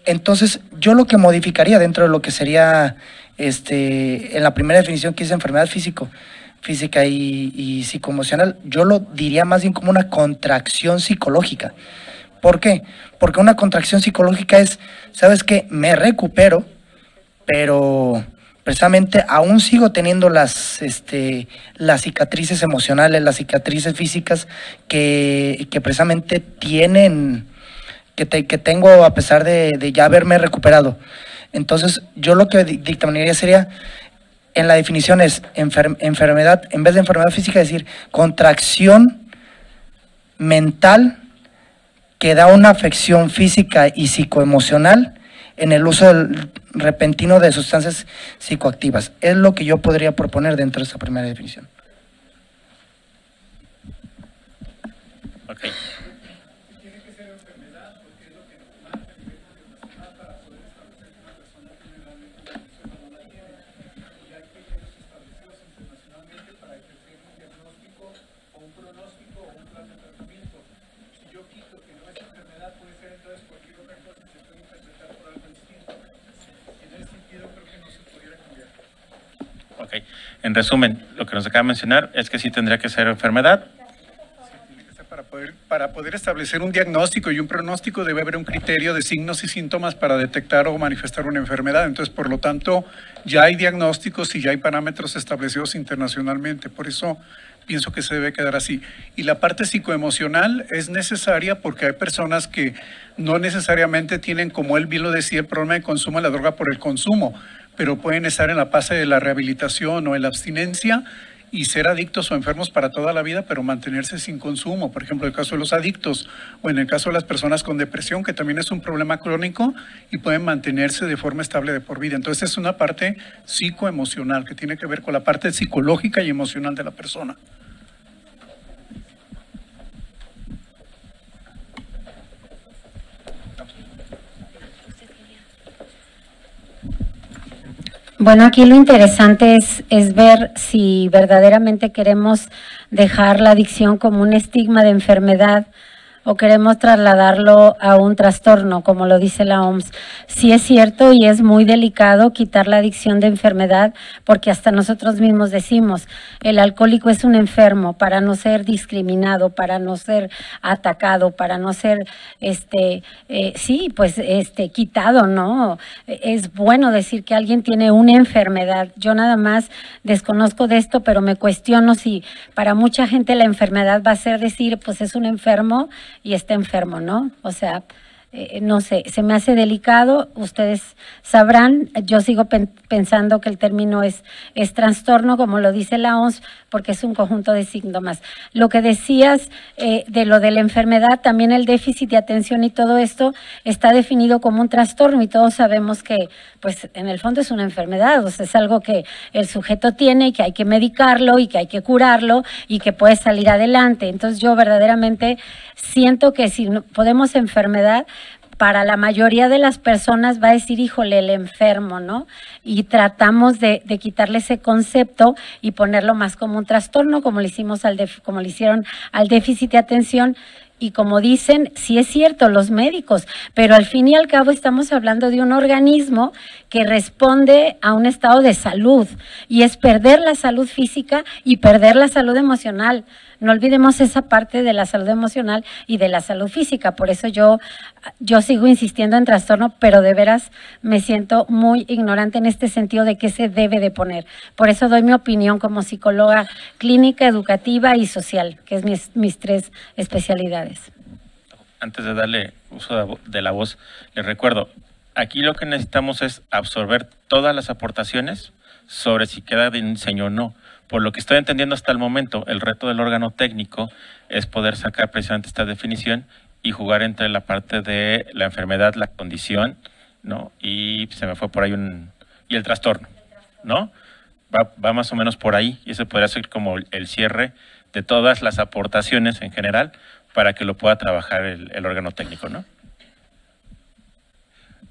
Entonces, yo lo que modificaría dentro de lo que sería en la primera definición que dice enfermedad física y psicoemocional, yo lo diría más bien como una contracción psicológica. ¿Por qué? Porque una contracción psicológica es, ¿sabes qué? Me recupero, pero precisamente aún sigo teniendo las cicatrices emocionales, las cicatrices físicas que precisamente que tengo a pesar de ya haberme recuperado. Entonces, yo lo que dictaminaría sería, en la definición es enfermedad, en vez de enfermedad física, decir contracción mental que da una afección física y psicoemocional en el uso repentino de sustancias psicoactivas. Es lo que yo podría proponer dentro de esta primera definición. Okay. En resumen, lo que nos acaba de mencionar es que sí tendría que ser enfermedad. Para poder establecer un diagnóstico y un pronóstico debe haber un criterio de signos y síntomas para detectar o manifestar una enfermedad. Entonces, por lo tanto, ya hay diagnósticos y ya hay parámetros establecidos internacionalmente. Por eso pienso que se debe quedar así. Y la parte psicoemocional es necesaria porque hay personas que no necesariamente tienen, como él bien lo decía, el problema de consumo de la droga por el consumo, pero pueden estar en la fase de la rehabilitación o en la abstinencia y ser adictos o enfermos para toda la vida, pero mantenerse sin consumo. Por ejemplo, en el caso de los adictos o en el caso de las personas con depresión, que también es un problema crónico y pueden mantenerse de forma estable de por vida. Entonces es una parte psicoemocional que tiene que ver con la parte psicológica y emocional de la persona. Bueno, aquí lo interesante es ver si verdaderamente queremos dejar la adicción como un estigma de enfermedad o queremos trasladarlo a un trastorno, como lo dice la OMS. Sí es cierto y es muy delicado quitar la adicción de enfermedad, porque hasta nosotros mismos decimos, el alcohólico es un enfermo, para no ser discriminado, para no ser atacado, para no ser, quitado, ¿no? Es bueno decir que alguien tiene una enfermedad. Yo nada más desconozco de esto, pero me cuestiono si para mucha gente la enfermedad va a ser decir, pues es un enfermo y está enfermo, ¿no? O sea, no sé, se me hace delicado, ustedes sabrán, yo sigo pensando que el término es trastorno, como lo dice la OMS, porque es un conjunto de síntomas. Lo que decías de lo de la enfermedad, también el déficit de atención y todo esto está definido como un trastorno y todos sabemos que, pues, en el fondo es una enfermedad, o sea, es algo que el sujeto tiene y que hay que medicarlo y que hay que curarlo y que puede salir adelante. Entonces yo verdaderamente siento que si no podemos enfermedad, para la mayoría de las personas va a decir, híjole, el enfermo, ¿no? Y tratamos de quitarle ese concepto y ponerlo más como un trastorno, como le hicimos como le hicieron al déficit de atención. Y como dicen, sí es cierto, los médicos, pero al fin y al cabo estamos hablando de un organismo que responde a un estado de salud y es perder la salud física y perder la salud emocional. No olvidemos esa parte de la salud emocional y de la salud física. Por eso yo sigo insistiendo en trastorno, pero de veras me siento muy ignorante en este sentido de qué se debe de poner. Por eso doy mi opinión como psicóloga clínica, educativa y social, que es mis tres especialidades. Antes de darle uso de la voz, les recuerdo, aquí lo que necesitamos es absorber todas las aportaciones sobre si queda de diseño o no. Por lo que estoy entendiendo hasta el momento, el reto del órgano técnico es poder sacar precisamente esta definición y jugar entre la parte de la enfermedad, la condición, ¿no? Y se me fue por ahí y el trastorno, ¿no? Va más o menos por ahí y eso podría ser como el cierre de todas las aportaciones en general para que lo pueda trabajar el órgano técnico, ¿no?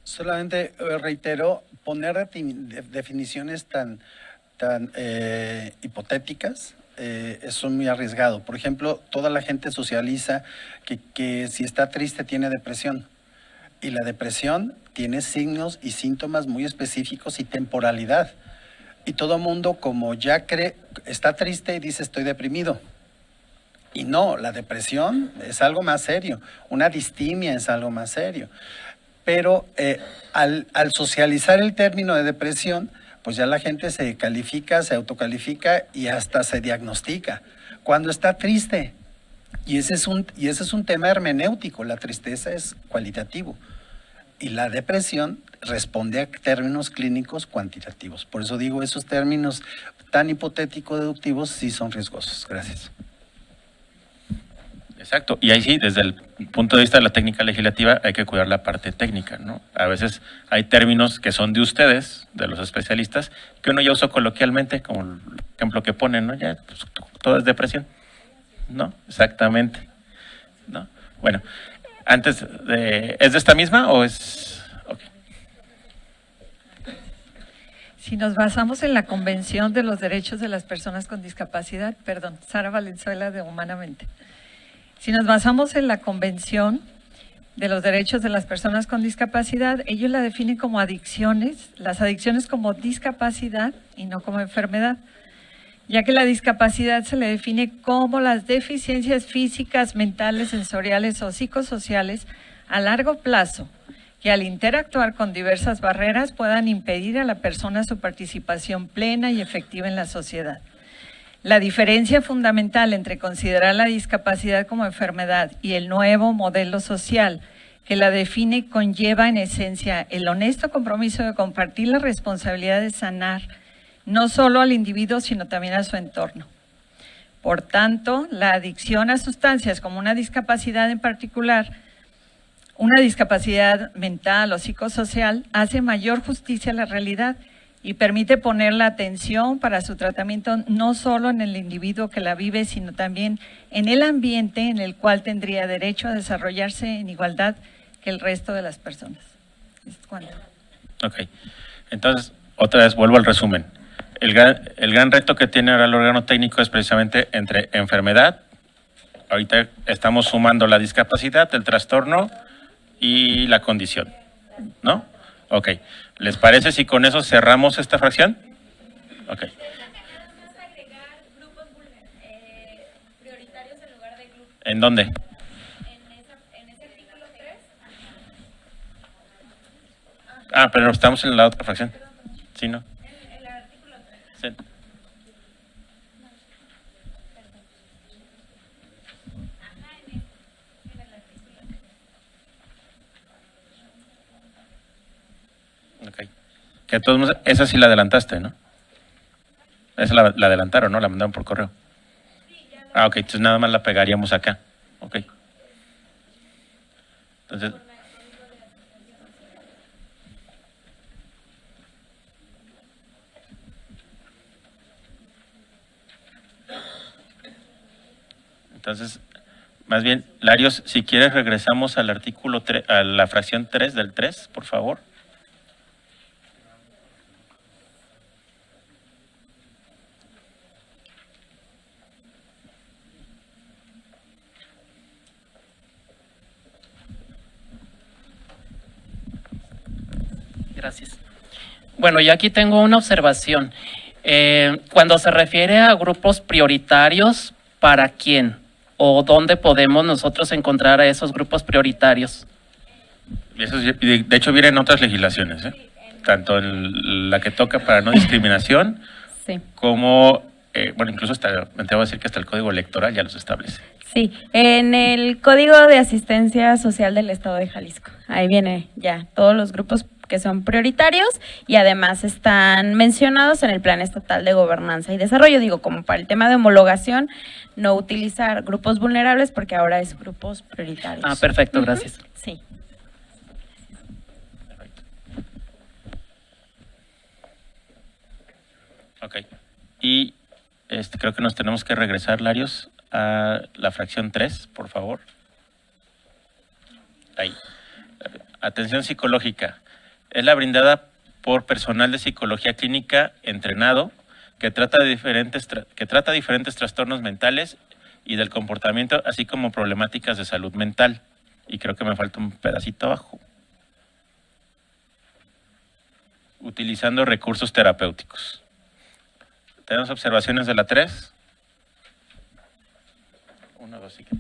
Solamente reitero, poner definiciones tan hipotéticas es muy arriesgado. Por ejemplo, toda la gente socializa que si está triste tiene depresión y la depresión tiene signos y síntomas muy específicos y temporalidad y todo mundo como ya cree, está triste y dice estoy deprimido y no, la depresión es algo más serio, una distimia es algo más serio, pero al socializar el término de depresión, pues ya la gente se califica, se autocalifica y hasta se diagnostica cuando está triste. Y ese es un tema hermenéutico, la tristeza es cualitativo y la depresión responde a términos clínicos cuantitativos. Por eso digo, esos términos tan hipotético-deductivos sí son riesgosos. Gracias. Exacto, y ahí sí, desde el punto de vista de la técnica legislativa hay que cuidar la parte técnica, ¿no? A veces hay términos que son de ustedes, de los especialistas, que uno ya usó coloquialmente, como el ejemplo que ponen, ¿no? Ya, pues, todo es depresión, ¿no? Exactamente, ¿no? Bueno, ¿es de esta misma o es...? Okay. Si nos basamos en la Convención de los Derechos de las Personas con Discapacidad, Sara Valenzuela de Humanamente. Si nos basamos en la Convención de los Derechos de las Personas con Discapacidad, ellos la definen como adicciones, las adicciones como discapacidad y no como enfermedad. ya que la discapacidad se le define como las deficiencias físicas, mentales, sensoriales o psicosociales a largo plazo, que al interactuar con diversas barreras puedan impedir a la persona su participación plena y efectiva en la sociedad. La diferencia fundamental entre considerar la discapacidad como enfermedad y el nuevo modelo social que la define conlleva en esencia el honesto compromiso de compartir la responsabilidad de sanar no solo al individuo, sino también a su entorno. Por tanto, la adicción a sustancias como una discapacidad en particular, una discapacidad mental o psicosocial, hace mayor justicia a la realidad y permite poner la atención para su tratamiento no solo en el individuo que la vive, sino también en el ambiente en el cual tendría derecho a desarrollarse en igualdad que el resto de las personas. ¿Cuánto? Ok, entonces otra vez vuelvo al resumen. El gran reto que tiene ahora el órgano técnico es precisamente entre enfermedad, ahorita estamos sumando la discapacidad, el trastorno y la condición, ¿no? Ok, ¿les parece si con eso cerramos esta fracción? Ok. ¿En dónde? En ese artículo 3. Ah, pero estamos en la otra fracción. ¿Sí, no? En el artículo 3. Sí. Okay. Que a todos, esa sí la adelantaste, ¿no? Esa la adelantaron, ¿no? La mandaron por correo. Ah, ok, entonces nada más la pegaríamos acá. Ok. Entonces... Entonces, más bien, Larios, si quieres regresamos al artículo 3, a la fracción 3 del 3, por favor. Gracias. Bueno, yo aquí tengo una observación. Cuando se refiere a grupos prioritarios, ¿para quién? ¿O dónde podemos nosotros encontrar a esos grupos prioritarios? Eso, de hecho, viene en otras legislaciones, ¿eh? Tanto en la que toca para no discriminación, sí, como, bueno, incluso hasta, me atrevo a decir que hasta el Código Electoral ya los establece. Sí, en el Código de Asistencia Social del Estado de Jalisco. Ahí viene ya todos los grupos que son prioritarios y además están mencionados en el Plan Estatal de Gobernanza y Desarrollo. Digo, como para el tema de homologación, no utilizar grupos vulnerables porque ahora es grupos prioritarios. Ah, perfecto, gracias. Sí. Ok. Y creo que nos tenemos que regresar, Larios, a la fracción 3, por favor. Ahí. Atención psicológica. Es la brindada por personal de psicología clínica entrenado que trata diferentes trastornos mentales y del comportamiento, así como problemáticas de salud mental. Y creo que me falta un pedacito abajo. Utilizando recursos terapéuticos. ¿Tenemos observaciones de la 3? 1, 2, 5.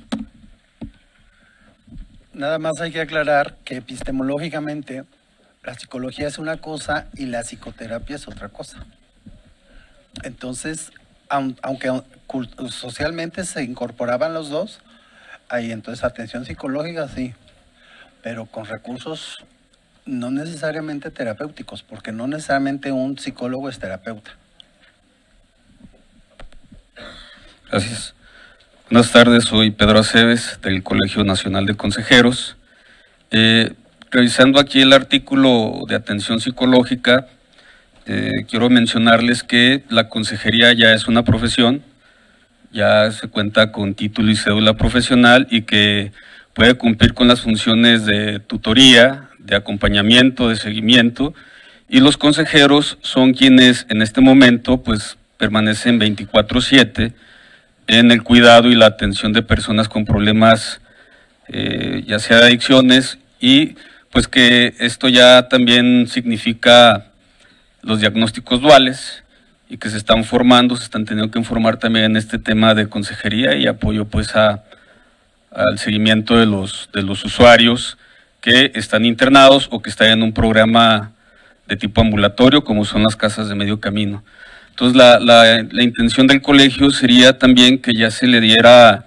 Nada más hay que aclarar que epistemológicamente la psicología es una cosa y la psicoterapia es otra cosa. Entonces, aunque socialmente se incorporaban los dos, ahí entonces atención psicológica sí, pero con recursos no necesariamente terapéuticos, porque no necesariamente un psicólogo es terapeuta. Gracias. Buenas tardes, soy Pedro Aceves del Colegio Nacional de Consejeros. Revisando aquí el artículo de atención psicológica, quiero mencionarles que la consejería ya es una profesión, ya se cuenta con título y cédula profesional y que puede cumplir con las funciones de tutoría, de acompañamiento, de seguimiento, y los consejeros son quienes en este momento pues permanecen 24/7 en el cuidado y la atención de personas con problemas, ya sea de adicciones, y pues que esto ya también significa los diagnósticos duales y que se están formando, se están teniendo que formar también en este tema de consejería y apoyo pues al seguimiento de los usuarios que están internados o que están en un programa de tipo ambulatorio, como son las casas de medio camino. Entonces la intención del colegio sería también que ya se le diera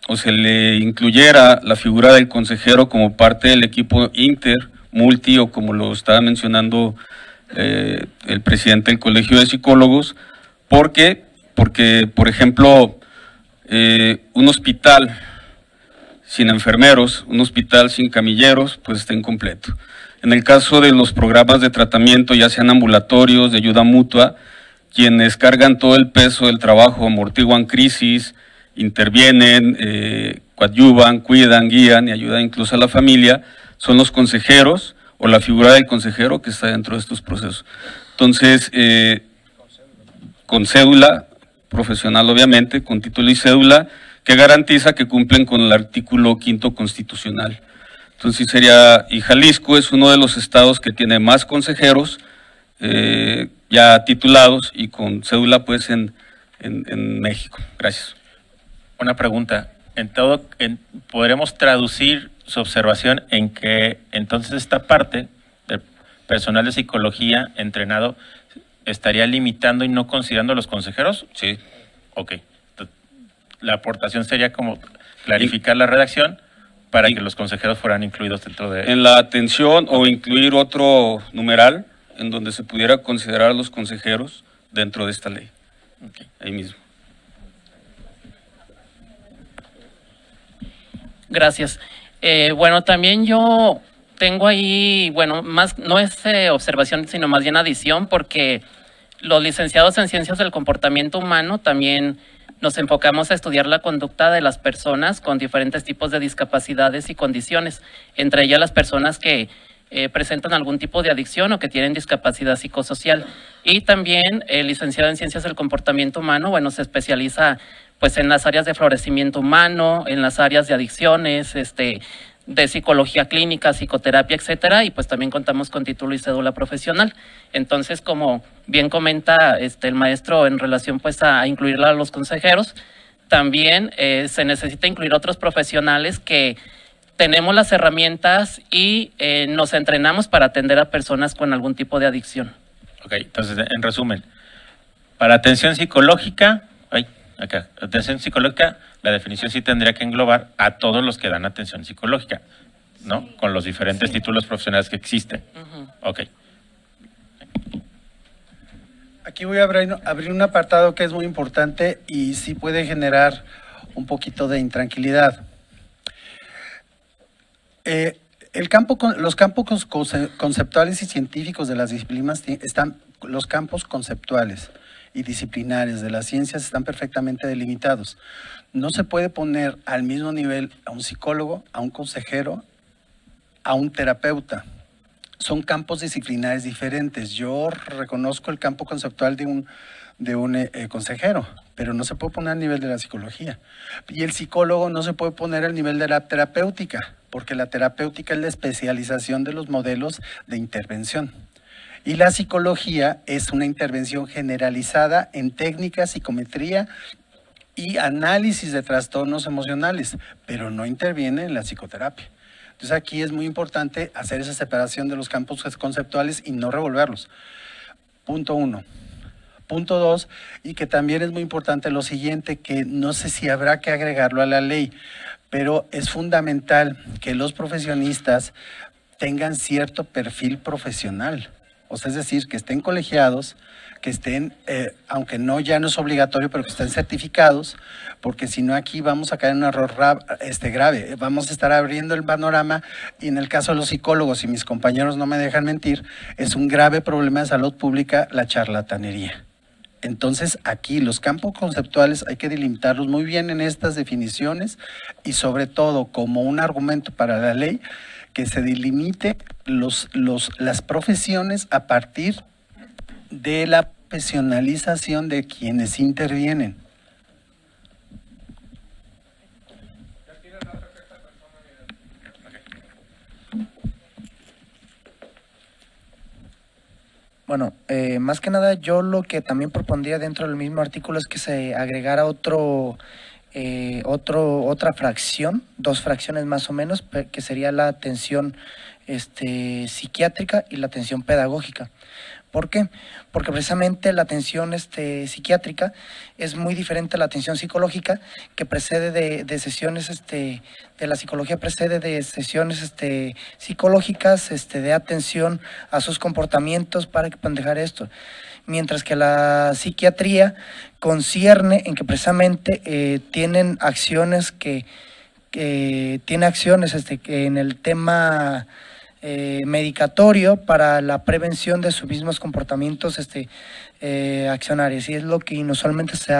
o se le incluyera la figura del consejero como parte del equipo inter, multi, o como lo estaba mencionando el presidente del Colegio de Psicólogos. Porque, por ejemplo, un hospital sin enfermeros, un hospital sin camilleros, pues está incompleto. En el caso de los programas de tratamiento, ya sean ambulatorios, de ayuda mutua, quienes cargan todo el peso del trabajo, amortiguan crisis, intervienen, coadyuvan, cuidan, guían y ayudan incluso a la familia, son los consejeros o la figura del consejero que está dentro de estos procesos. Entonces, con cédula profesional obviamente, con título y cédula, que garantiza que cumplen con el artículo 5º constitucional. Entonces sería, y Jalisco es uno de los estados que tiene más consejeros ya titulados y con cédula pues en México. Gracias. Una pregunta, ¿podremos traducir su observación en que entonces esta parte del personal de psicología entrenado estaría limitando y no considerando a los consejeros? Sí. Ok. La aportación sería como clarificar la redacción para que los consejeros fueran incluidos dentro de... En la atención o incluir otro numeral en donde se pudiera considerar a los consejeros dentro de esta ley. Okay. Ahí mismo. Gracias. Bueno, también yo tengo ahí, bueno, más no es observación, sino más bien adición, porque los licenciados en Ciencias del Comportamiento Humano también nos enfocamos a estudiar la conducta de las personas con diferentes tipos de discapacidades y condiciones, entre ellas las personas que presentan algún tipo de adicción o que tienen discapacidad psicosocial. Y también el licenciado en Ciencias del Comportamiento Humano, bueno, se especializa pues en las áreas de florecimiento humano, en las áreas de adicciones, de psicología clínica, psicoterapia, etcétera, y pues también contamos con título y cédula profesional. Entonces, como bien comenta el maestro en relación pues a incluirla a los consejeros, también se necesita incluir otros profesionales que tenemos las herramientas y nos entrenamos para atender a personas con algún tipo de adicción. Ok, entonces, en resumen, para atención psicológica, atención psicológica, la definición sí tendría que englobar a todos los que dan atención psicológica, ¿no? Sí. Con los diferentes títulos profesionales que existen. Ok. Aquí voy a abrir un apartado que es muy importante y sí puede generar un poquito de intranquilidad. Los campos conceptuales y científicos de las disciplinas están, los campos conceptuales y disciplinares de las ciencias están perfectamente delimitados. No se puede poner al mismo nivel a un psicólogo, a un consejero, a un terapeuta. Son campos disciplinares diferentes. Yo reconozco el campo conceptual de un consejero, pero no se puede poner al nivel de la psicología. Y el psicólogo no se puede poner al nivel de la terapéutica, porque la terapéutica es la especialización de los modelos de intervención. Y la psicología es una intervención generalizada en técnica, psicometría y análisis de trastornos emocionales, pero no interviene en la psicoterapia. Entonces aquí es muy importante hacer esa separación de los campos conceptuales y no revolverlos. Punto 1. Punto 2, y que también es muy importante lo siguiente, que no sé si habrá que agregarlo a la ley, pero es fundamental que los profesionistas tengan cierto perfil profesional. O sea, es decir, que estén colegiados, que estén, aunque no ya no es obligatorio, pero que estén certificados, porque si no aquí vamos a caer en un error grave. Vamos a estar abriendo el panorama y en el caso de los psicólogos, y mis compañeros no me dejan mentir, es un grave problema de salud pública la charlatanería. Entonces aquí los campos conceptuales hay que delimitarlos muy bien en estas definiciones y sobre todo como un argumento para la ley, que se delimite las profesiones a partir de la profesionalización de quienes intervienen. Bueno, más que nada yo lo que también propondría dentro del mismo artículo es que se agregara otra fracción, 2 fracciones más o menos, que sería la atención psiquiátrica y la atención pedagógica. ¿Por qué? Porque precisamente la atención psiquiátrica es muy diferente a la atención psicológica, que precede de sesiones de la psicología, precede de sesiones psicológicas, de atención a sus comportamientos para que puedan dejar esto. Mientras que la psiquiatría concierne en que precisamente tienen acciones que en el tema medicatorio para la prevención de sus mismos comportamientos accionarios, y es lo que inusualmente se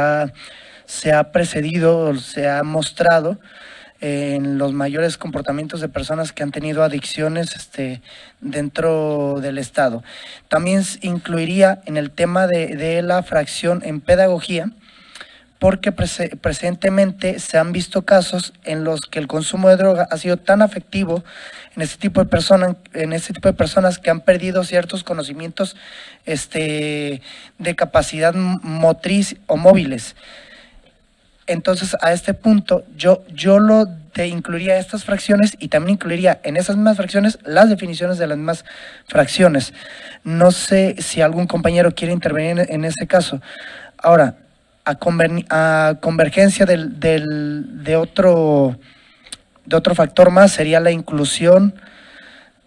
ha precedido, se ha mostrado en los mayores comportamientos de personas que han tenido adicciones dentro del Estado. También incluiría en el tema de la fracción en pedagogía, porque presentemente se han visto casos en los que el consumo de droga ha sido tan afectivo en este tipo de personas que han perdido ciertos conocimientos de capacidad motriz o móviles. Entonces, a este punto, yo incluiría estas fracciones y también incluiría en esas mismas fracciones las definiciones de las mismas fracciones. No sé si algún compañero quiere intervenir en ese caso. Ahora, a convergencia de otro factor más sería la inclusión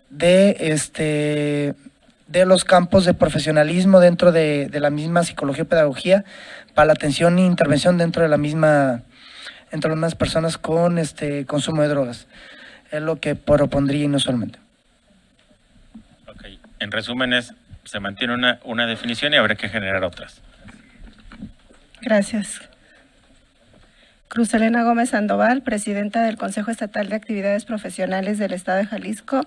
de los campos de profesionalismo dentro de la misma psicología y pedagogía para la atención e intervención dentro de las mismas personas con consumo de drogas. Es lo que propondría inusualmente. Ok, en resumen se mantiene una definición y habrá que generar otras. Gracias. Cruz Elena Gómez Sandoval, presidenta del Consejo Estatal de Actividades Profesionales del Estado de Jalisco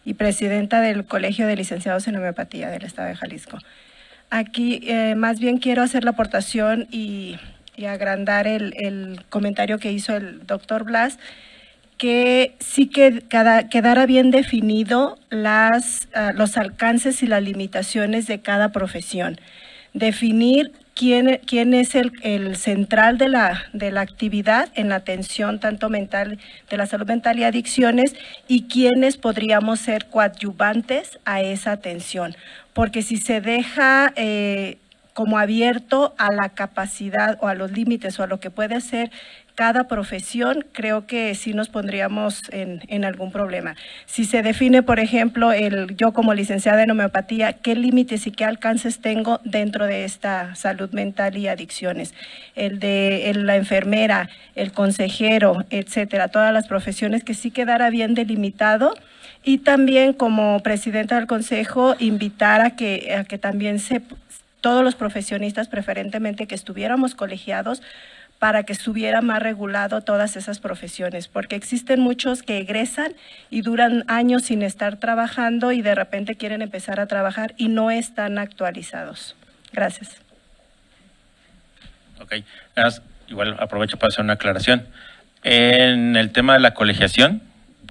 y presidenta del Colegio de Licenciados en Homeopatía del Estado de Jalisco. Aquí más bien quiero hacer la aportación y agrandar el comentario que hizo el doctor Blas, que sí que quedara bien definido los alcances y las limitaciones de cada profesión. Definir quién es el central de la actividad en la atención tanto mental, de la salud mental y adicciones, y quiénes podríamos ser coadyuvantes a esa atención. Porque si se deja como abierto a la capacidad o a los límites o a lo que puede hacer cada profesión, creo que sí nos pondríamos en algún problema. Si se define, por ejemplo, yo como licenciada en homeopatía, qué límites y qué alcances tengo dentro de esta salud mental y adicciones, la enfermera, el consejero, etcétera, todas las profesiones, que sí quedara bien delimitado. Y también como presidenta del consejo, invitar a que también todos los profesionistas, preferentemente que estuviéramos colegiados, para que estuviera más regulado todas esas profesiones, porque existen muchos que egresan y duran años sin estar trabajando y de repente quieren empezar a trabajar y no están actualizados. Gracias. Ok, igual aprovecho para hacer una aclaración. En el tema de la colegiación,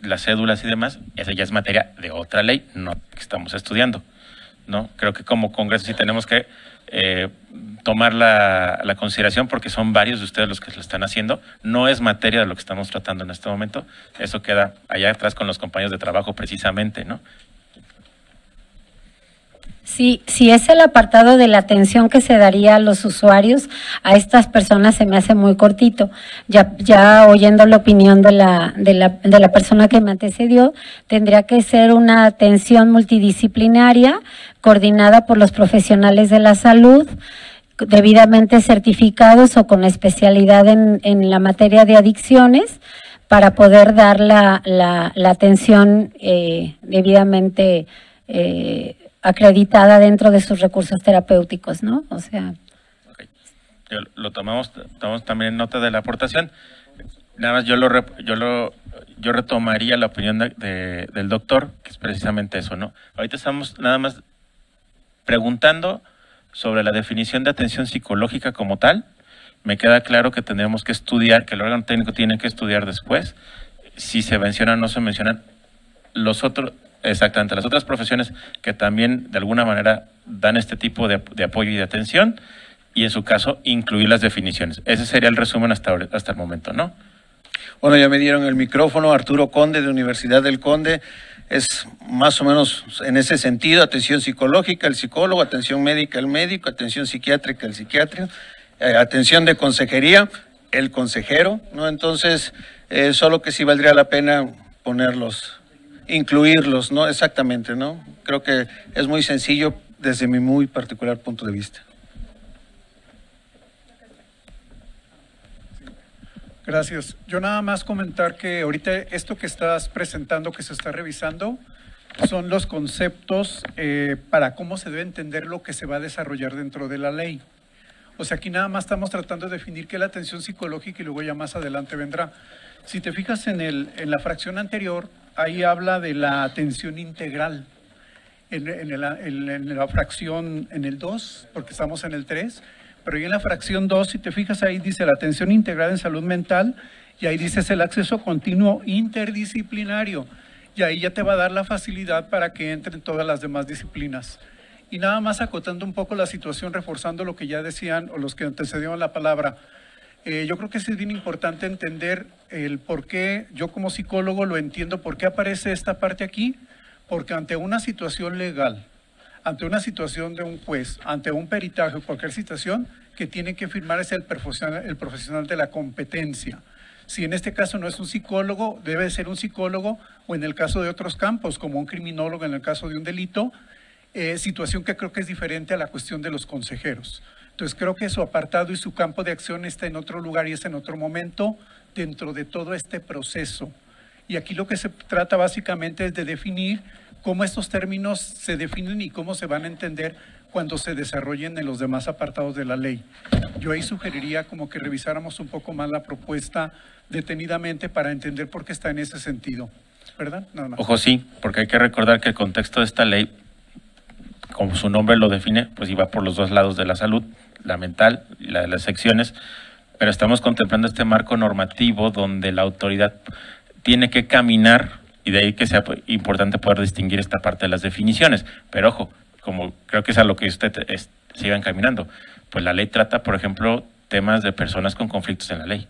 las cédulas y demás, esa ya es materia de otra ley, no que estamos estudiando, ¿no? Creo que como Congreso sí tenemos que tomar la consideración, porque son varios de ustedes los que lo están haciendo. No es materia de lo que estamos tratando en este momento. Eso queda allá atrás con los compañeros de trabajo precisamente, ¿no? Sí, si es el apartado de la atención que se daría a los usuarios, a estas personas se me hace muy cortito. Ya oyendo la opinión de la persona que me antecedió, tendría que ser una atención multidisciplinaria, coordinada por los profesionales de la salud, debidamente certificados o con especialidad en la materia de adicciones, para poder dar la atención debidamente acreditada dentro de sus recursos terapéuticos, ¿no? O sea. Okay. Lo tomamos también nota de la aportación. Nada más yo retomaría la opinión del doctor, que es precisamente eso, ¿no? Ahorita estamos nada más preguntando sobre la definición de atención psicológica como tal. Me queda claro que tendremos que estudiar, que el órgano técnico tiene que estudiar después, si se mencionan o no se mencionan los otros, Exactamente, las otras profesiones que también de alguna manera dan este tipo de apoyo y de atención, y en su caso incluir las definiciones. Ese sería el resumen hasta el momento, ¿no? Bueno, ya me dieron el micrófono. Arturo Conde, de Universidad del Conde. Es más o menos en ese sentido: atención psicológica, el psicólogo; atención médica, el médico; atención psiquiátrica, el psiquiatra; atención de consejería, el consejero, ¿no? Entonces, solo que sí valdría la pena ponerlos, incluirlos, ¿no? Exactamente, ¿no? Creo que es muy sencillo desde mi muy particular punto de vista. Gracias. Yo nada más comentar que ahorita esto que estás presentando, que se está revisando, son los conceptos para cómo se debe entender lo que se va a desarrollar dentro de la ley. O sea, aquí nada más estamos tratando de definir qué es la atención psicológica y luego ya más adelante vendrá. Si te fijas en la fracción anterior, ahí habla de la atención integral. En la fracción, en el 2, porque estamos en el 3, pero ahí en la fracción 2, si te fijas, ahí dice la atención integral en salud mental, y ahí dices el acceso continuo interdisciplinario, y ahí ya te va a dar la facilidad para que entren todas las demás disciplinas. Y nada más acotando un poco la situación, reforzando lo que ya decían o los que antecedieron la palabra, yo creo que es bien importante entender el por qué. Yo como psicólogo lo entiendo, por qué aparece esta parte aquí, porque ante una situación legal, ante una situación de un juez, ante un peritaje o cualquier situación, que tiene que firmar es el profesional de la competencia. Si en este caso no es un psicólogo, debe ser un psicólogo, o en el caso de otros campos, como un criminólogo en el caso de un delito, situación que creo que es diferente a la cuestión de los consejeros. Entonces creo que su apartado y su campo de acción está en otro lugar y está en otro momento dentro de todo este proceso. Y aquí lo que se trata básicamente es de definir cómo estos términos se definen y cómo se van a entender cuando se desarrollen en los demás apartados de la ley. Yo ahí sugeriría como que revisáramos un poco más la propuesta detenidamente para entender por qué está en ese sentido, ¿verdad? Nada más. Ojo, sí, porque hay que recordar que el contexto de esta ley, como su nombre lo define, pues iba por los dos lados de la salud, la mental y la de las secciones, pero estamos contemplando este marco normativo donde la autoridad tiene que caminar, y de ahí que sea importante poder distinguir esta parte de las definiciones. Pero ojo, como creo que es a lo que usted siga encaminando, pues la ley trata, por ejemplo, temas de personas con conflictos en la ley,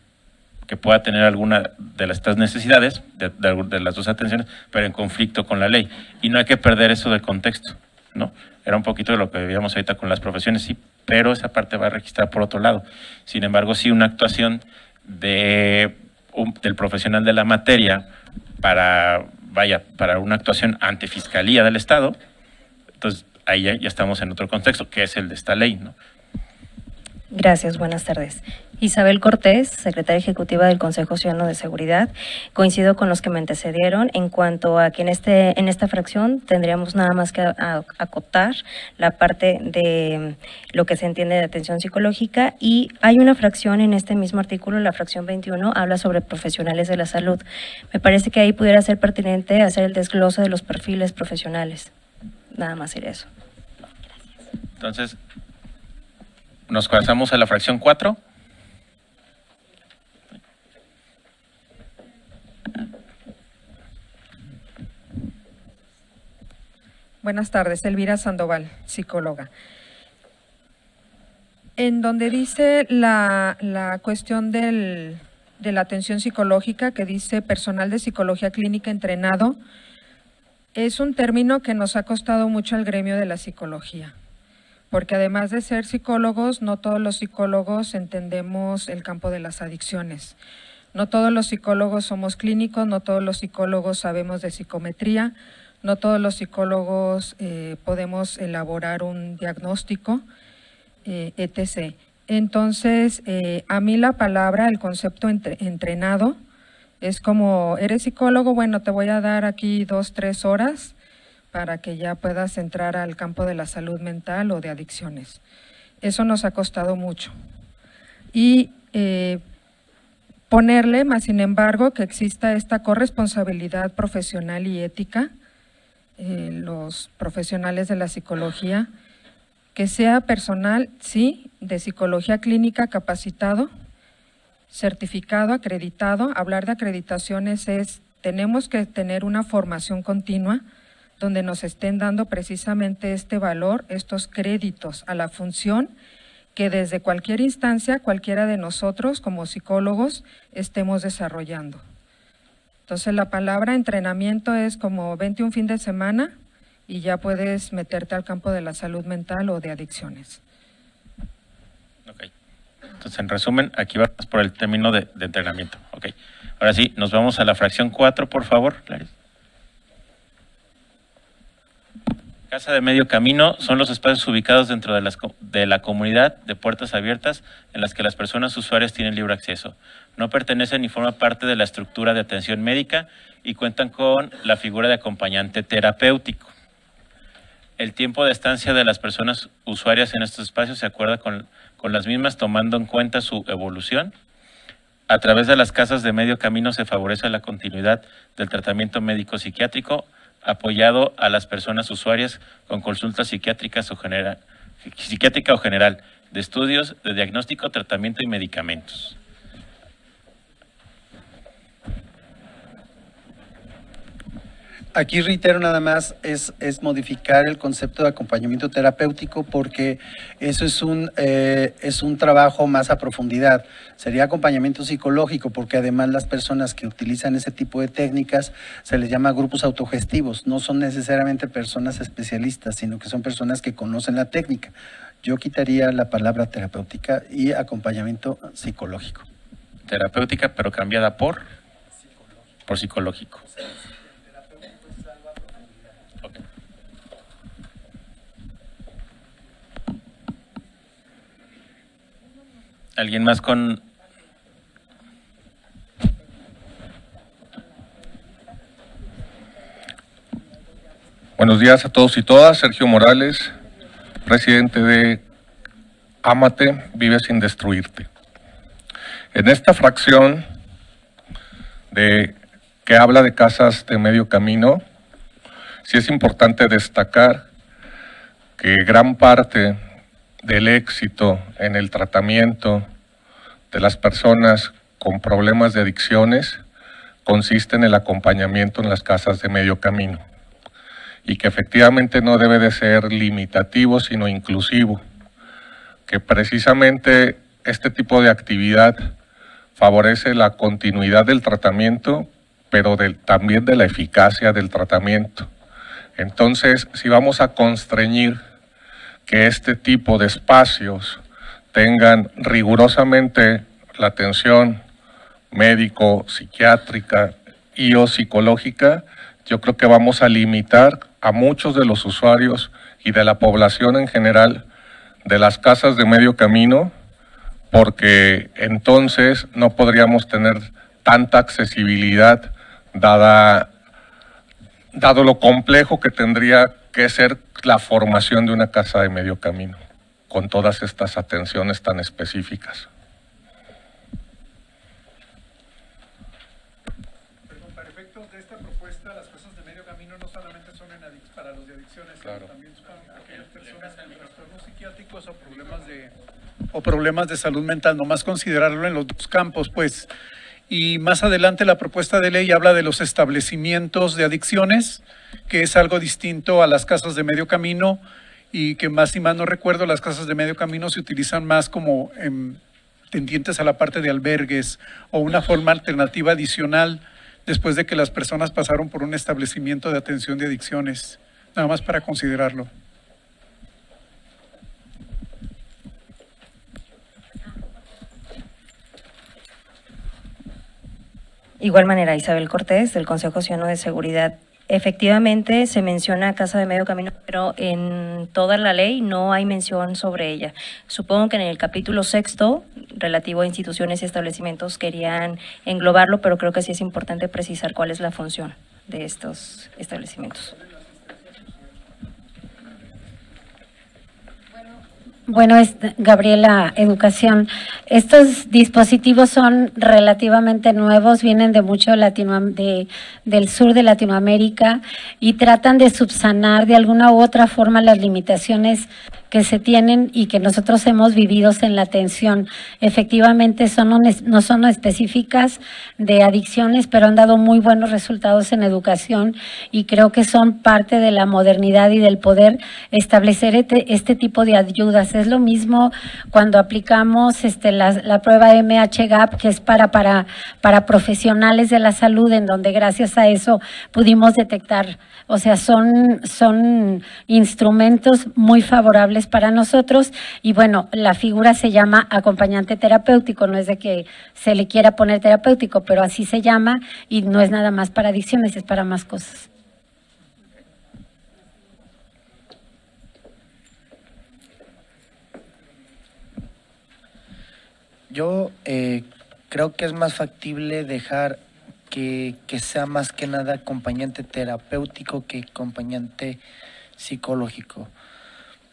que pueda tener alguna de estas necesidades, de las dos atenciones, pero en conflicto con la ley. Y no hay que perder eso del contexto, ¿no? Era un poquito de lo que veíamos ahorita con las profesiones, sí, pero esa parte va a registrar por otro lado. Sin embargo, sí, una actuación del profesional de la materia para una actuación ante Fiscalía del Estado, entonces ahí ya estamos en otro contexto, que es el de esta ley, ¿no? Gracias, buenas tardes. Isabel Cortés, secretaria ejecutiva del Consejo Ciudadano de Seguridad. Coincido con los que me antecedieron en cuanto a que en esta fracción tendríamos nada más que acotar la parte de lo que se entiende de atención psicológica, y hay una fracción en este mismo artículo, la fracción 21, habla sobre profesionales de la salud. Me parece que ahí pudiera ser pertinente hacer el desglose de los perfiles profesionales. Nada más sería eso. Entonces, nos pasamos a la fracción 4. Buenas tardes, Elvira Sandoval, psicóloga. En donde dice la cuestión de la atención psicológica, que dice personal de psicología clínica entrenado, es un término que nos ha costado mucho al gremio de la psicología, porque además de ser psicólogos, no todos los psicólogos entendemos el campo de las adicciones. No todos los psicólogos somos clínicos, no todos los psicólogos sabemos de psicometría, no todos los psicólogos podemos elaborar un diagnóstico, etc. Entonces, a mí la palabra, el concepto entrenado, es como, ¿eres psicólogo? Bueno, te voy a dar aquí 2-3 horas para que ya puedas entrar al campo de la salud mental o de adicciones. Eso nos ha costado mucho. Y ponerle, más sin embargo, que exista esta corresponsabilidad profesional y ética, los profesionales de la psicología, que sea personal, sí, de psicología clínica capacitado, certificado, acreditado. Hablar de acreditaciones tenemos que tener una formación continua donde nos estén dando precisamente este valor, estos créditos a la función que desde cualquier instancia, cualquiera de nosotros como psicólogos estemos desarrollando. Entonces la palabra entrenamiento es como vente un fin de semana y ya puedes meterte al campo de la salud mental o de adicciones. Ok. Entonces, en resumen, aquí vamos por el término de entrenamiento. Ok. Ahora sí, nos vamos a la fracción 4, por favor, Clarice. Casa de medio camino son los espacios ubicados dentro de la comunidad de puertas abiertas en las que las personas usuarias tienen libre acceso. No pertenecen ni forman parte de la estructura de atención médica y cuentan con la figura de acompañante terapéutico. El tiempo de estancia de las personas usuarias en estos espacios se acuerda con las mismas tomando en cuenta su evolución. A través de las casas de medio camino se favorece la continuidad del tratamiento médico psiquiátrico apoyado a las personas usuarias con consultas psiquiátricas psiquiátrica o general, de estudios, de diagnóstico, tratamiento y medicamentos. Aquí reitero nada más, es modificar el concepto de acompañamiento terapéutico porque eso es un trabajo más a profundidad. Sería acompañamiento psicológico porque además las personas que utilizan ese tipo de técnicas se les llama grupos autogestivos. No son necesariamente personas especialistas, sino que son personas que conocen la técnica. Yo quitaría la palabra terapéutica y acompañamiento psicológico. Terapéutica, pero cambiada por psicológico. ¿Alguien más con...? Buenos días a todos y todas. Sergio Morales, presidente de Ámate, Vive Sin Destruirte. En esta fracción que habla de casas de medio camino, sí es importante destacar que gran parte del éxito en el tratamiento de las personas con problemas de adicciones consiste en el acompañamiento en las casas de medio camino y que efectivamente no debe de ser limitativo sino inclusivo, que precisamente este tipo de actividad favorece la continuidad del tratamiento pero también de la eficacia del tratamiento. Entonces, si vamos a constreñir que este tipo de espacios tengan rigurosamente la atención médico, psiquiátrica y o psicológica, yo creo que vamos a limitar a muchos de los usuarios y de la población en general de las casas de medio camino, porque entonces no podríamos tener tanta accesibilidad dado lo complejo que tendría que ser la formación de una casa de medio camino, con todas estas atenciones tan específicas. Para efectos de esta propuesta, las casas de medio camino no solamente son para los de adicciones, claro, sino también son para aquellas personas con trastornos psiquiátricos o problemas de salud mental, nomás considerarlo en los dos campos, pues. Y más adelante la propuesta de ley habla de los establecimientos de adicciones, que es algo distinto a las casas de medio camino y que más y más no recuerdo, las casas de medio camino se utilizan más como tendientes a la parte de albergues o una forma alternativa adicional después de que las personas pasaron por un establecimiento de atención de adicciones. Nada más para considerarlo. Igual manera, Isabel Cortés, del Consejo Ciudadano de Seguridad. Efectivamente, se menciona casa de medio camino, pero en toda la ley no hay mención sobre ella. Supongo que en el capítulo 6º, relativo a instituciones y establecimientos, querían englobarlo, pero creo que sí es importante precisar cuál es la función de estos establecimientos. Bueno, Gabriela, Educación. Estos dispositivos son relativamente nuevos, vienen de mucho del sur de Latinoamérica y tratan de subsanar de alguna u otra forma las limitaciones que se tienen y que nosotros hemos vivido en la atención. Efectivamente no son específicas de adicciones, pero han dado muy buenos resultados en educación y creo que son parte de la modernidad y del poder establecer este tipo de ayudas. Es lo mismo cuando aplicamos la prueba MHGAP, que es para profesionales de la salud, en donde gracias a eso pudimos detectar. O sea, son instrumentos muy favorables para nosotros y bueno, la figura se llama acompañante terapéutico, no es de que se le quiera poner terapéutico, pero así se llama y no es nada más para adicciones, es para más cosas. Yo creo que es más factible dejar que sea más que nada acompañante terapéutico que acompañante psicológico.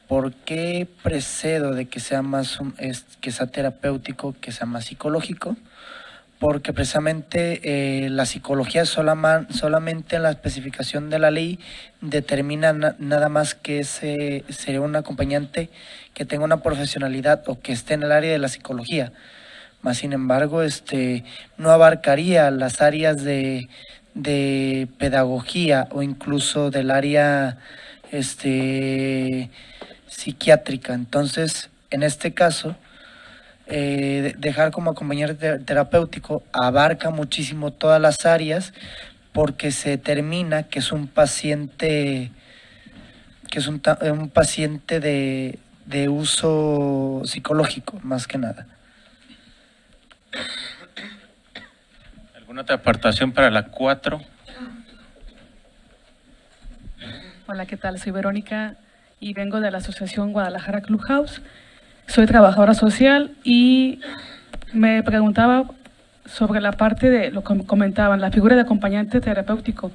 ¿Por qué precedo de que sea que sea terapéutico, que sea más psicológico? Porque precisamente la psicología solamente en la especificación de la ley determina nada más que sería un acompañante que tenga una profesionalidad o que esté en el área de la psicología. Más sin embargo, no abarcaría las áreas de pedagogía o incluso del área psiquiátrica. Entonces, en este caso, dejar como acompañante terapéutico abarca muchísimo todas las áreas porque se determina que es un paciente de uso psicológico, más que nada. ¿Alguna otra aportación para la 4? Hola, ¿qué tal? Soy Verónica y vengo de la Asociación Guadalajara Clubhouse. Soy trabajadora social y me preguntaba sobre la parte de lo que comentaban, la figura de acompañante terapéutico.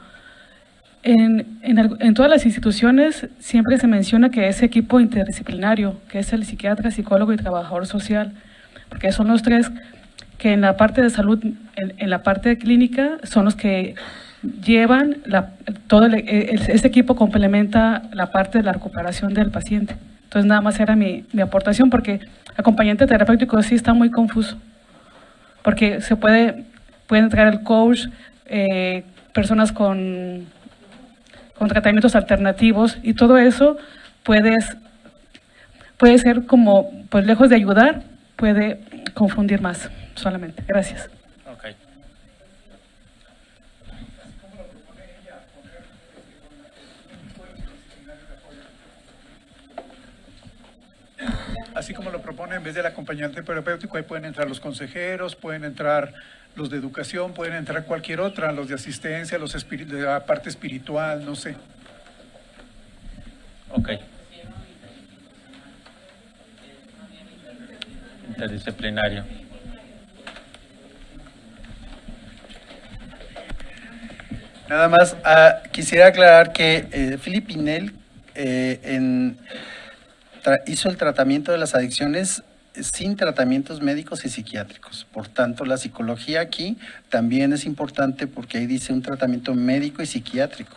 En todas las instituciones siempre se menciona que es equipo interdisciplinario, que es el psiquiatra, psicólogo y trabajador social, porque son los tres que en la parte de salud, en la parte de clínica, son los que llevan, ese equipo complementa la parte de la recuperación del paciente. Entonces nada más era mi aportación, porque acompañante terapéutico sí está muy confuso, porque puede entrar el coach, personas con tratamientos alternativos, y todo eso puede ser como, pues lejos de ayudar, puede confundir más solamente. Gracias. Okay. Así como lo propone, en vez del acompañante terapéutico, ahí pueden entrar los consejeros, pueden entrar los de educación, pueden entrar cualquier otra, los de asistencia, los de la parte espiritual, no sé. Ok. Interdisciplinario. Nada más, quisiera aclarar que Philippe Pinel hizo el tratamiento de las adicciones sin tratamientos médicos y psiquiátricos. Por tanto, la psicología aquí también es importante porque ahí dice un tratamiento médico y psiquiátrico.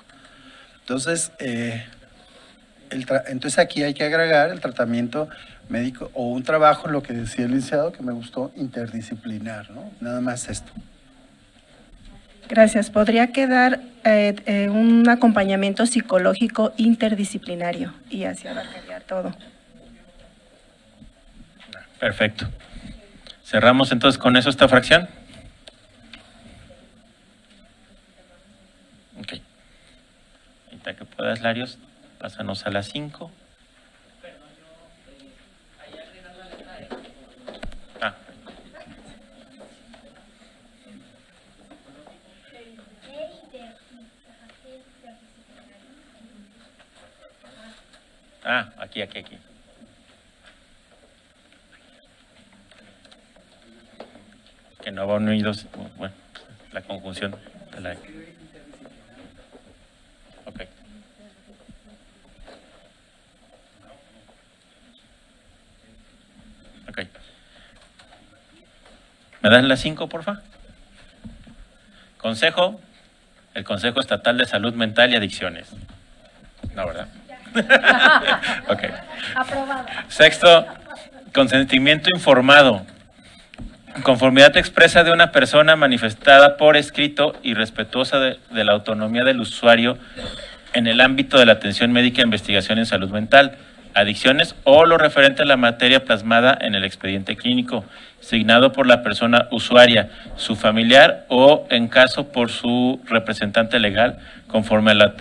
Entonces, entonces aquí hay que agregar el tratamiento médico o un trabajo, lo que decía el licenciado, que me gustó, interdisciplinar, ¿no? Nada más esto. Gracias. ¿Podría quedar un acompañamiento psicológico interdisciplinario? Y así abarcaría todo. Perfecto. Cerramos entonces con eso esta fracción. Ok. Ahorita que puedas, Larios, pásanos a las 5. Aquí. Que no va unidos, bueno, la conjunción de la... Ok. Ok. ¿Me das las 5, porfa? Consejo, el Consejo Estatal de Salud Mental y Adicciones. No, ¿verdad? Ok. Aprobado. Sexto, consentimiento informado. Conformidad expresa de una persona manifestada por escrito y respetuosa de la autonomía del usuario en el ámbito de la atención médica e investigación en salud mental, adicciones o lo referente a la materia plasmada en el expediente clínico, signado por la persona usuaria, su familiar o, en caso, por su representante legal, conforme a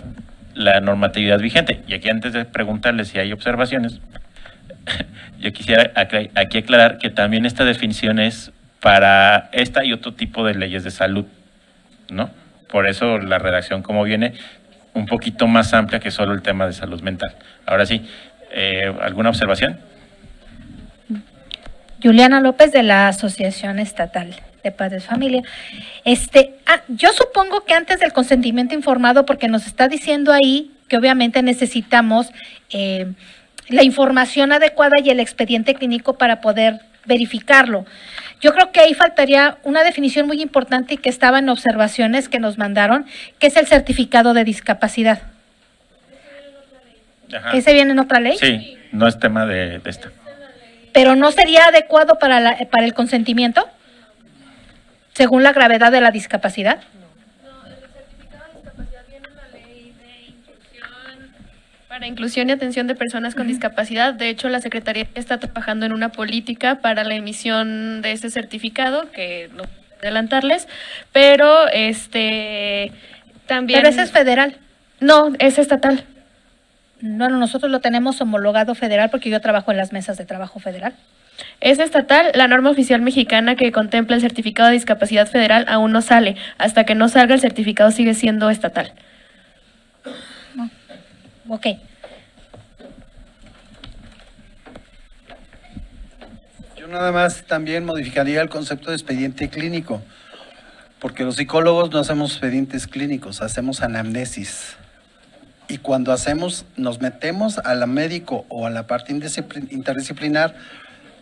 la normatividad vigente. Y aquí, antes de preguntarles si hay observaciones, yo quisiera aquí aclarar que también esta definición es para esta y otro tipo de leyes de salud, ¿no? Por eso la redacción como viene un poquito más amplia que solo el tema de salud mental. Ahora sí, ¿alguna observación? Juliana López, de la Asociación Estatal de Padres Familia. Yo supongo que antes del consentimiento informado, porque nos está diciendo ahí que obviamente necesitamos la información adecuada y el expediente clínico para poder verificarlo. Yo creo que ahí faltaría una definición muy importante y que estaba en observaciones que nos mandaron, que es el certificado de discapacidad. Ajá. ¿Ese viene en otra ley? Sí, no es tema de esta. ¿Pero no sería adecuado para el consentimiento? Según la gravedad de la discapacidad. Para inclusión y atención de personas con discapacidad. De hecho, la Secretaría está trabajando en una política para la emisión de ese certificado, que no puedo adelantarles, pero también... Pero ese es federal. No, es estatal. No, nosotros lo tenemos homologado federal porque yo trabajo en las mesas de trabajo federal. Es estatal. La norma oficial mexicana que contempla el certificado de discapacidad federal aún no sale. Hasta que no salga, el certificado sigue siendo estatal. Ok. Yo nada más también modificaría el concepto de expediente clínico, porque los psicólogos no hacemos expedientes clínicos, hacemos anamnesis. Y cuando nos metemos a la médico o a la parte interdisciplinar,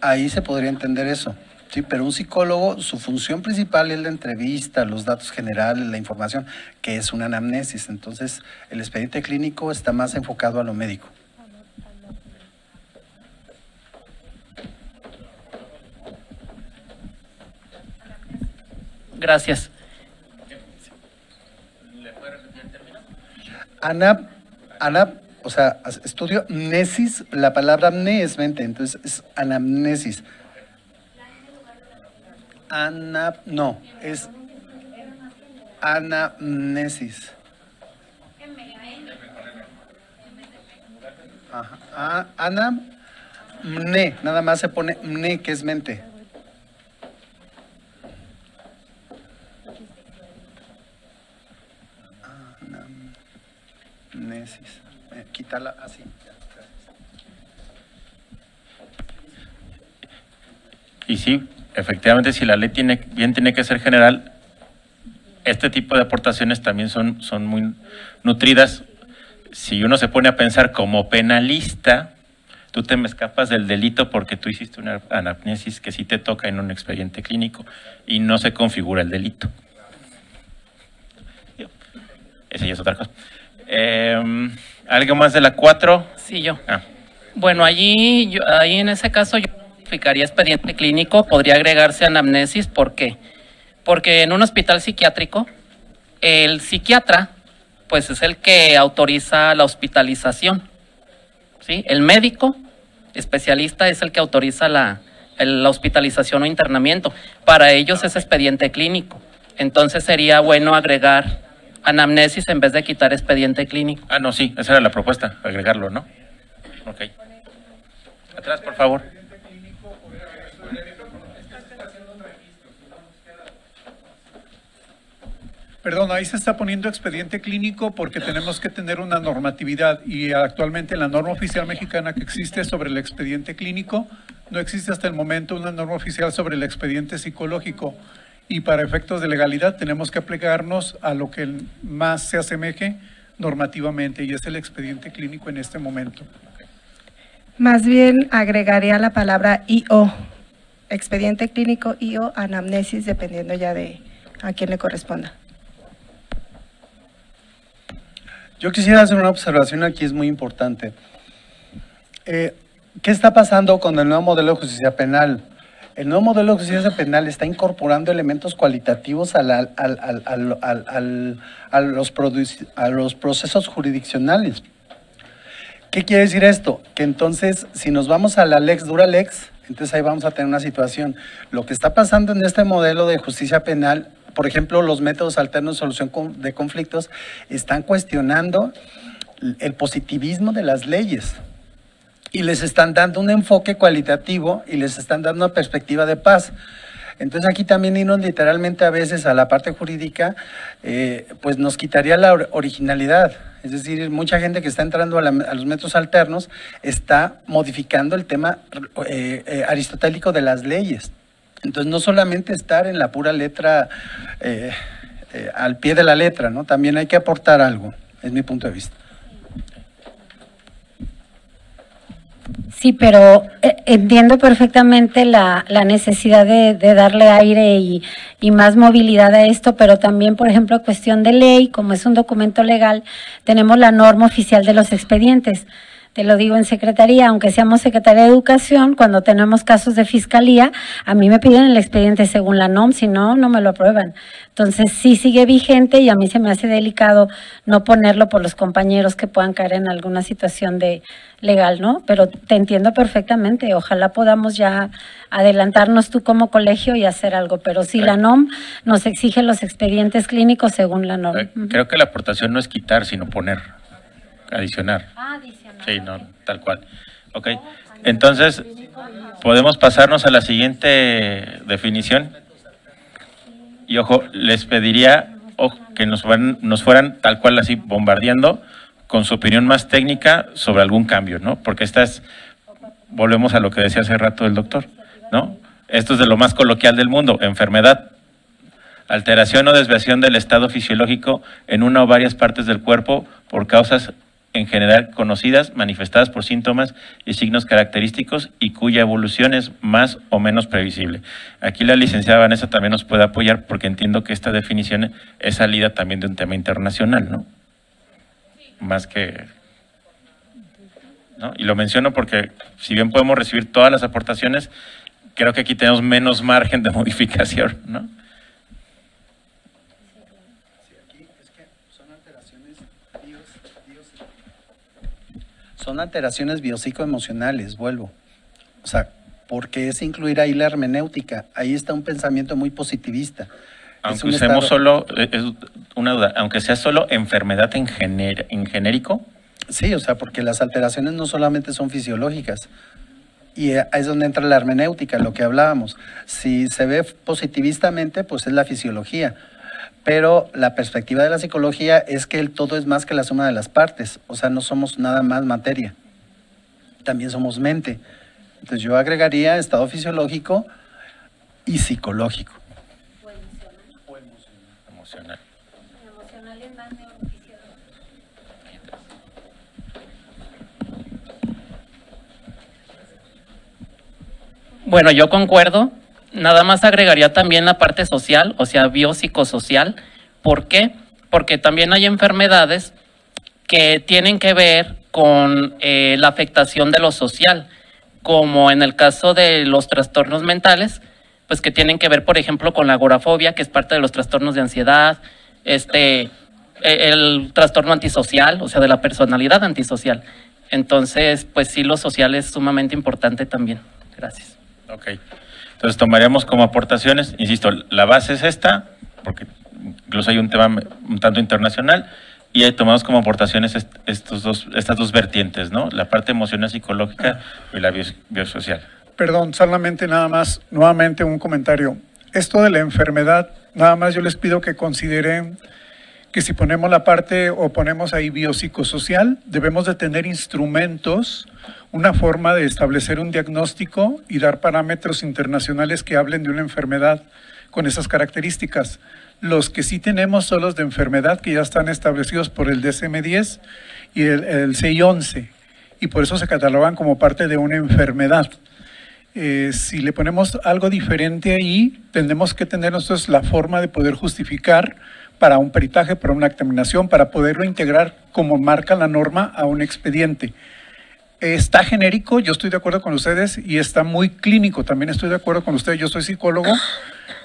ahí se podría entender eso. Sí, pero un psicólogo, su función principal es la entrevista, los datos generales, la información, que es una anamnesis. Entonces, el expediente clínico está más enfocado a lo médico. Gracias. O sea, estudio mnesis, la palabra mne es mente, entonces es anamnesis. No, es anamnesis. Ajá. Anamne, nada más se pone mne, que es mente. Anamnesis. Quítala así. Y sí, efectivamente, si la ley tiene que ser general, este tipo de aportaciones también son muy nutridas. Si uno se pone a pensar como penalista, tú te me escapas del delito porque tú hiciste una anamnesis que sí te toca en un expediente clínico y no se configura el delito. Esa ya es otra cosa. ¿Algo más de la 4? Sí, yo. Bueno, ahí en ese caso yo modificaría expediente clínico, podría agregarse anamnesis. ¿Por qué? Porque en un hospital psiquiátrico, el psiquiatra, pues es el que autoriza la hospitalización, ¿sí? El médico especialista es el que autoriza la hospitalización o internamiento. Para ellos es expediente clínico. Entonces sería bueno agregar anamnesis en vez de quitar expediente clínico. No, sí, esa era la propuesta, agregarlo, ¿no? Ok. Atrás, por favor. Perdón, ahí se está poniendo expediente clínico porque tenemos que tener una normatividad y actualmente la norma oficial mexicana que existe sobre el expediente clínico, no existe hasta el momento una norma oficial sobre el expediente psicológico y para efectos de legalidad tenemos que aplicarnos a lo que más se asemeje normativamente y es el expediente clínico en este momento. Más bien agregaría la palabra IO, expediente clínico, IO, anamnesis, dependiendo ya de a quién le corresponda. Yo quisiera hacer una observación aquí, es muy importante. ¿Qué está pasando con el nuevo modelo de justicia penal? El nuevo modelo de justicia penal está incorporando elementos cualitativos a los procesos jurisdiccionales. ¿Qué quiere decir esto? Que entonces, si nos vamos a la lex dura lex, entonces ahí vamos a tener una situación. Lo que está pasando en este modelo de justicia penal, por ejemplo, los métodos alternos de solución de conflictos, están cuestionando el positivismo de las leyes. Y les están dando un enfoque cualitativo y les están dando una perspectiva de paz. Entonces aquí también irnos literalmente a veces a la parte jurídica, pues nos quitaría la originalidad. Es decir, mucha gente que está entrando a los métodos alternos está modificando el tema aristotélico de las leyes. Entonces no solamente estar en la pura letra, al pie de la letra, ¿no? También hay que aportar algo, es mi punto de vista. Sí, pero entiendo perfectamente la necesidad de darle aire y más movilidad a esto, pero también, por ejemplo, cuestión de ley, como es un documento legal, tenemos la norma oficial de los expedientes. Te lo digo en secretaría, aunque seamos Secretaría de Educación, cuando tenemos casos de fiscalía, a mí me piden el expediente según la NOM, si no, no me lo aprueban. Entonces sí sigue vigente y a mí se me hace delicado no ponerlo por los compañeros que puedan caer en alguna situación de legal, ¿no? Pero te entiendo perfectamente, ojalá podamos ya adelantarnos tú como colegio y hacer algo, pero sí la NOM nos exige los expedientes clínicos según la NOM. Creo que la aportación no es quitar, sino poner, adicionar. Adicionar. Sí, no, tal cual. Ok, entonces, ¿podemos pasarnos a la siguiente definición? Y ojo, les pediría que nos fueran tal cual así bombardeando con su opinión más técnica sobre algún cambio, ¿no? Porque volvemos a lo que decía hace rato el doctor, ¿no? Esto es de lo más coloquial del mundo, enfermedad, alteración o desviación del estado fisiológico en una o varias partes del cuerpo por causas en general conocidas, manifestadas por síntomas y signos característicos y cuya evolución es más o menos previsible. Aquí la licenciada Vanessa también nos puede apoyar porque entiendo que esta definición es salida también de un tema internacional, ¿no? Más que... ¿no? Y lo menciono porque si bien podemos recibir todas las aportaciones, creo que aquí tenemos menos margen de modificación, ¿no? Son alteraciones biopsicoemocionales, vuelvo. O sea, porque es incluir ahí la hermenéutica. Ahí está un pensamiento muy positivista. Aunque usemos solo, es una duda, aunque sea solo enfermedad en genérico. Sí, o sea, porque las alteraciones no solamente son fisiológicas. Y ahí es donde entra la hermenéutica, lo que hablábamos. Si se ve positivistamente, pues es la fisiología. Pero la perspectiva de la psicología es que el todo es más que la suma de las partes. O sea, no somos nada más materia. También somos mente. Entonces yo agregaría estado fisiológico y psicológico. O emocional. Emocional es más neurofisiológico. Bueno, yo concuerdo. Nada más agregaría también la parte social, o sea, biopsicosocial. ¿Por qué? Porque también hay enfermedades que tienen que ver con la afectación de lo social, como en el caso de los trastornos mentales, pues que tienen que ver, por ejemplo, con la agorafobia, que es parte de los trastornos de ansiedad, el trastorno antisocial, o sea, de la personalidad antisocial. Entonces, pues sí, lo social es sumamente importante también. Gracias. Ok. Entonces tomaríamos como aportaciones, insisto, la base es esta, porque incluso hay un tema un tanto internacional, y ahí tomamos como aportaciones estas dos vertientes, ¿no? La parte emocional psicológica y la biosocial. Perdón, solamente nada más, nuevamente un comentario. Esto de la enfermedad, nada más yo les pido que consideren que si ponemos la parte o ponemos ahí biopsicosocial, debemos de tener instrumentos, una forma de establecer un diagnóstico y dar parámetros internacionales que hablen de una enfermedad con esas características. Los que sí tenemos son los de enfermedad que ya están establecidos por el DSM-10 y el CI-11 y por eso se catalogan como parte de una enfermedad. Si le ponemos algo diferente ahí, tendremos que tener nosotros la forma de poder justificar para un peritaje, para una examinación, para poderlo integrar como marca la norma, a un expediente. Está genérico, yo estoy de acuerdo con ustedes, y está muy clínico, también estoy de acuerdo con ustedes, yo soy psicólogo,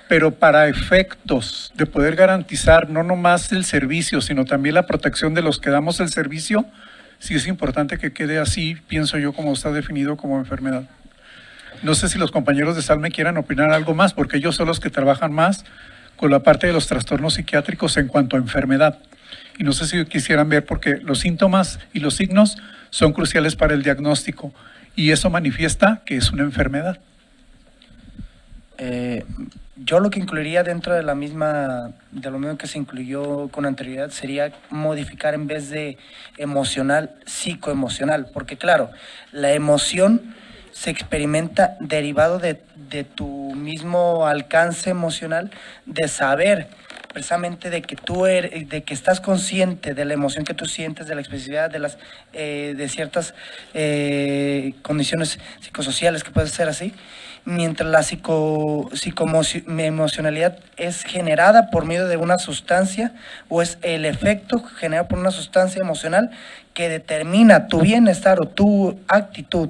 pero para efectos de poder garantizar no nomás el servicio, sino también la protección de los que damos el servicio, sí es importante que quede así, pienso yo, como está definido como enfermedad. No sé si los compañeros de SALME quieran opinar algo más, porque ellos son los que trabajan más con la parte de los trastornos psiquiátricos en cuanto a enfermedad. Y no sé si quisieran ver, porque los síntomas y los signos son cruciales para el diagnóstico, y eso manifiesta que es una enfermedad. Yo lo que incluiría dentro de lo mismo que se incluyó con anterioridad sería modificar en vez de emocional, psicoemocional, porque claro, la emoción se experimenta derivado de tu mismo alcance emocional, de saber precisamente de que de que estás consciente de la emoción que tú sientes, de la expresividad de ciertas condiciones psicosociales que puede ser así, mientras la psicoemocionalidad es generada por medio de una sustancia, o es el efecto generado por una sustancia emocional que determina tu bienestar o tu actitud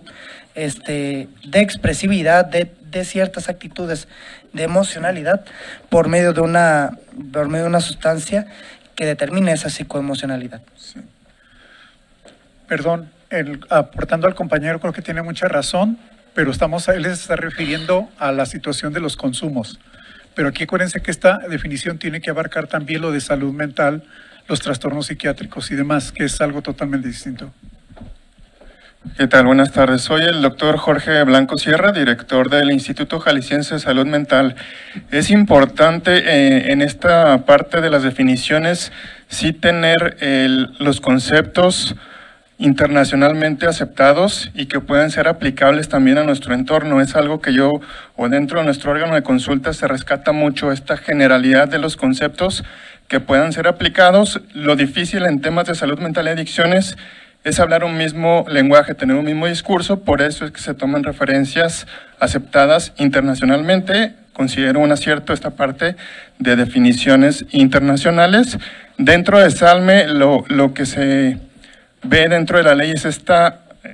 de expresividad de ciertas actitudes de emocionalidad por medio de una sustancia que determina esa psicoemocionalidad. Sí. Perdón, aportando al compañero, creo que tiene mucha razón, pero él se está refiriendo a la situación de los consumos. Pero aquí acuérdense que esta definición tiene que abarcar también lo de salud mental, los trastornos psiquiátricos y demás, que es algo totalmente distinto. ¿Qué tal? Buenas tardes. Soy el doctor Jorge Blanco Sierra, director del Instituto Jalisciense de Salud Mental. Es importante en esta parte de las definiciones sí tener los conceptos internacionalmente aceptados y que pueden ser aplicables también a nuestro entorno. Es algo que dentro de nuestro órgano de consulta se rescata mucho esta generalidad de los conceptos que puedan ser aplicados. Lo difícil en temas de salud mental y adicciones es hablar un mismo lenguaje, tener un mismo discurso, por eso es que se toman referencias aceptadas internacionalmente. Considero un acierto esta parte de definiciones internacionales. Dentro de SALME, lo que se ve dentro de la ley es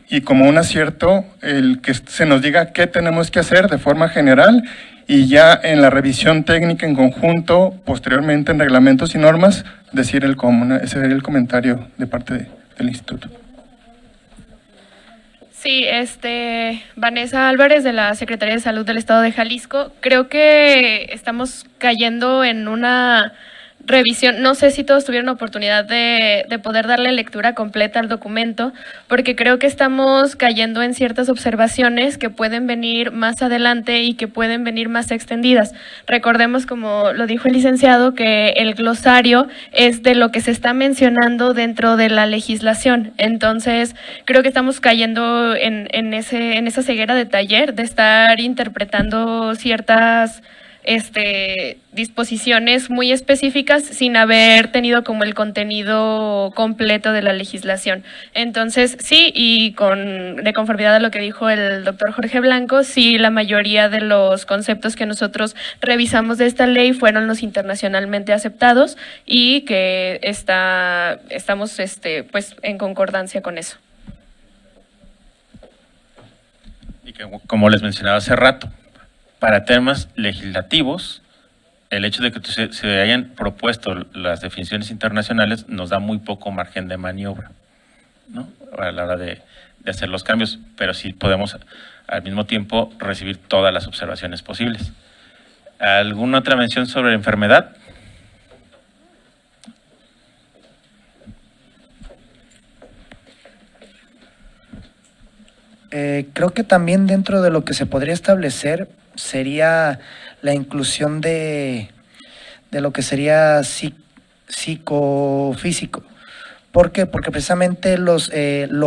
y como un acierto, el que se nos diga qué tenemos que hacer de forma general, y ya en la revisión técnica en conjunto, posteriormente en reglamentos y normas, decir el cómo. Ese sería el comentario de parte del instituto. Sí, Vanessa Álvarez, de la Secretaría de Salud del Estado de Jalisco. Creo que estamos cayendo en una revisión, no sé si todos tuvieron oportunidad de poder darle lectura completa al documento, porque creo que estamos cayendo en ciertas observaciones que pueden venir más adelante y que pueden venir más extendidas. Recordemos, como lo dijo el licenciado, que el glosario es de lo que se está mencionando dentro de la legislación. Entonces, creo que estamos cayendo en esa ceguera de taller, de estar interpretando ciertas disposiciones muy específicas sin haber tenido como el contenido completo de la legislación. Entonces, sí, y de conformidad a lo que dijo el doctor Jorge Blanco, sí, la mayoría de los conceptos que nosotros revisamos de esta ley fueron los internacionalmente aceptados y que estamos pues en concordancia con eso. Y que, como les mencionaba hace rato, para temas legislativos, el hecho de que se hayan propuesto las definiciones internacionales nos da muy poco margen de maniobra, ¿no?, a la hora de hacer los cambios, pero sí podemos al mismo tiempo recibir todas las observaciones posibles. ¿Alguna otra mención sobre la enfermedad? Creo que también dentro de lo que se podría establecer sería la inclusión de lo que sería psicofísico. ¿Por qué? Porque precisamente lo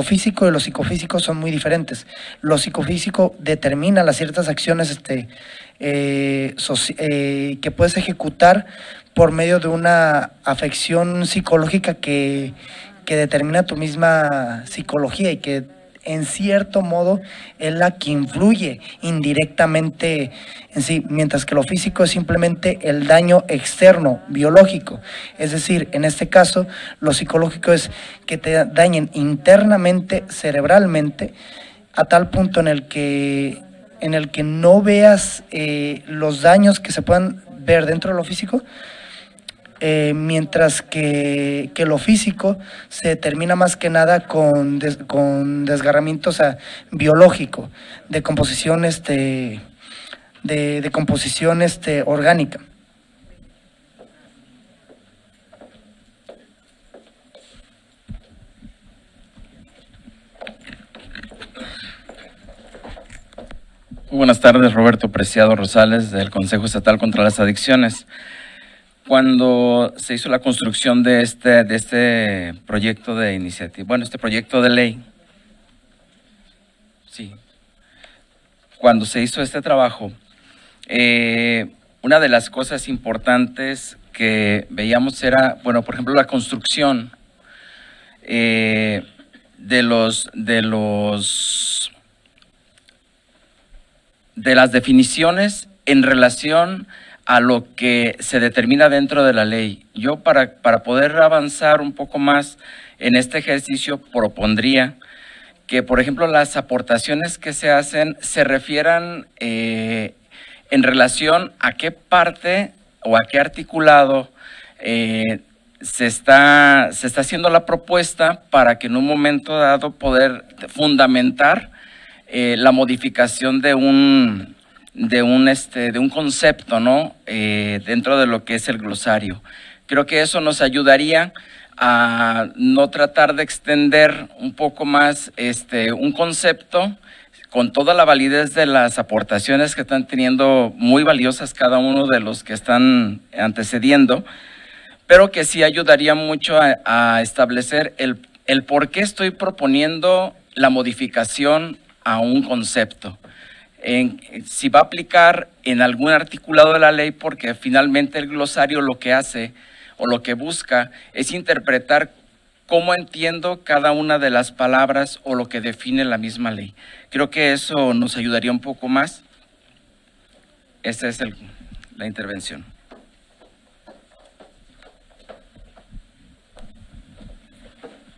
físico y lo psicofísico son muy diferentes. Lo psicofísico determina las ciertas acciones que puedes ejecutar por medio de una afección psicológica que determina tu misma psicología y que en cierto modo es la que influye indirectamente en sí, mientras que lo físico es simplemente el daño externo, biológico. Es decir, en este caso, lo psicológico es que te dañen internamente, cerebralmente, a tal punto en el que no veas los daños que se puedan ver dentro de lo físico, mientras que lo físico se determina más que nada con desgarramiento, o sea, biológico, de composición de composición orgánica. Buenas tardes, Roberto Preciado Rosales, del Consejo Estatal contra las Adicciones. Cuando se hizo la construcción de este proyecto de iniciativa, bueno, este proyecto de ley, sí, cuando se hizo este trabajo, una de las cosas importantes que veíamos era, bueno, por ejemplo, la construcción de las definiciones en relación a lo que se determina dentro de la ley. Yo para poder avanzar un poco más en este ejercicio propondría que, por ejemplo, las aportaciones que se hacen se refieran en relación a qué parte o a qué articulado se está haciendo la propuesta para que en un momento dado poder fundamentar la modificación de un concepto, ¿no? Dentro de lo que es el glosario. Creo que eso nos ayudaría a no tratar de extender un poco más un concepto con toda la validez de las aportaciones que están teniendo, muy valiosas cada uno de los que están antecediendo, pero que sí ayudaría mucho a establecer el por qué estoy proponiendo la modificación a un concepto. Si va a aplicar en algún articulado de la ley, porque finalmente el glosario lo que hace o lo que busca es interpretar cómo entiendo cada una de las palabras o lo que define la misma ley. Creo que eso nos ayudaría un poco más. Esta es la intervención.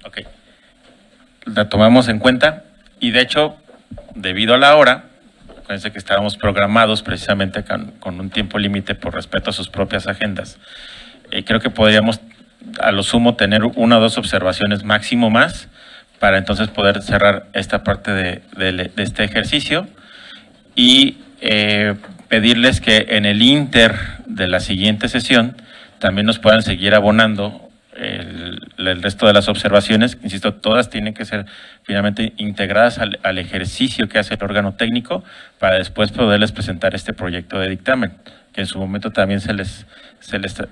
Ok. La tomamos en cuenta y de hecho, debido a la hora, acuérdense que estábamos programados precisamente con un tiempo límite por respeto a sus propias agendas. Creo que podríamos a lo sumo tener una o dos observaciones máximo más para entonces poder cerrar esta parte de este ejercicio y pedirles que en el inter de la siguiente sesión también nos puedan seguir abonando el resto de las observaciones. Insisto, todas tienen que ser finalmente integradas al ejercicio que hace el órgano técnico para después poderles presentar este proyecto de dictamen, que en su momento también se les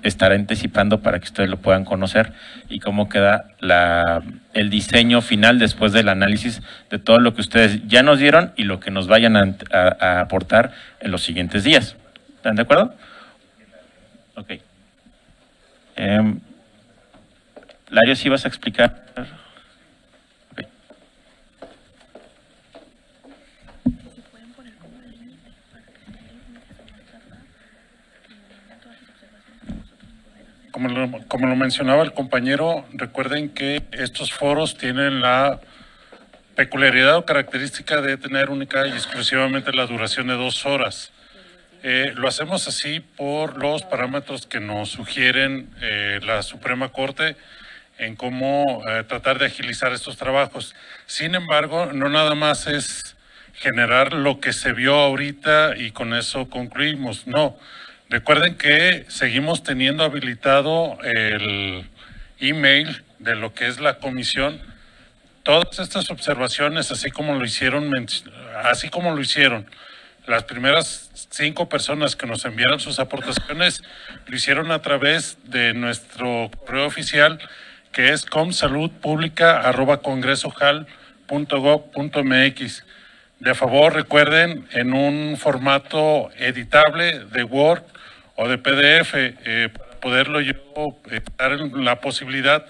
estará anticipando para que ustedes lo puedan conocer y cómo queda el diseño final después del análisis de todo lo que ustedes ya nos dieron y lo que nos vayan a aportar en los siguientes días. ¿Están de acuerdo? Ok. Lario, ¿sí vas a explicar? Okay. Como lo mencionaba el compañero, recuerden que estos foros tienen la peculiaridad o característica de tener única y exclusivamente la duración de 2 horas. Lo hacemos así por los parámetros que nos sugieren la Suprema Corte en cómo tratar de agilizar estos trabajos. Sin embargo, no nada más es generar lo que se vio ahorita y con eso concluimos, no. Recuerden que seguimos teniendo habilitado el email de lo que es la comisión. Todas estas observaciones, así como lo hicieron las primeras 5 personas que nos enviaron sus aportaciones, lo hicieron a través de nuestro correo oficial, que es comsalud.publica@congresojal.gov.mx. De favor, recuerden, en un formato editable de Word o de PDF, para poderlo yo dar la posibilidad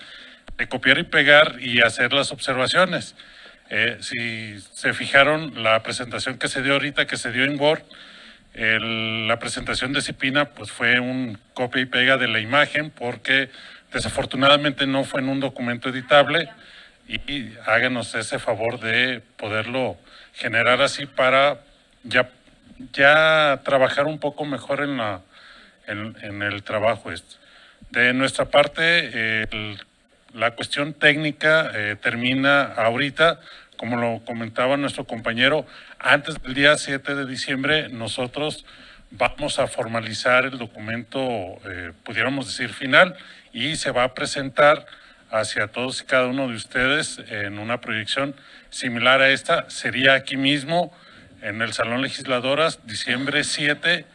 de copiar y pegar y hacer las observaciones. Si se fijaron, la presentación que se dio ahorita, que se dio en Word, la presentación de Cipina pues fue un copia y pega de la imagen, porque desafortunadamente no fue en un documento editable, y háganos ese favor de poderlo generar así para ya trabajar un poco mejor en el trabajo. De nuestra parte, la cuestión técnica termina ahorita. Como lo comentaba nuestro compañero, antes del día 7 de diciembre nosotros vamos a formalizar el documento, pudiéramos decir final, y se va a presentar hacia todos y cada uno de ustedes en una proyección similar a esta. Sería aquí mismo en el Salón Legisladoras, diciembre 7,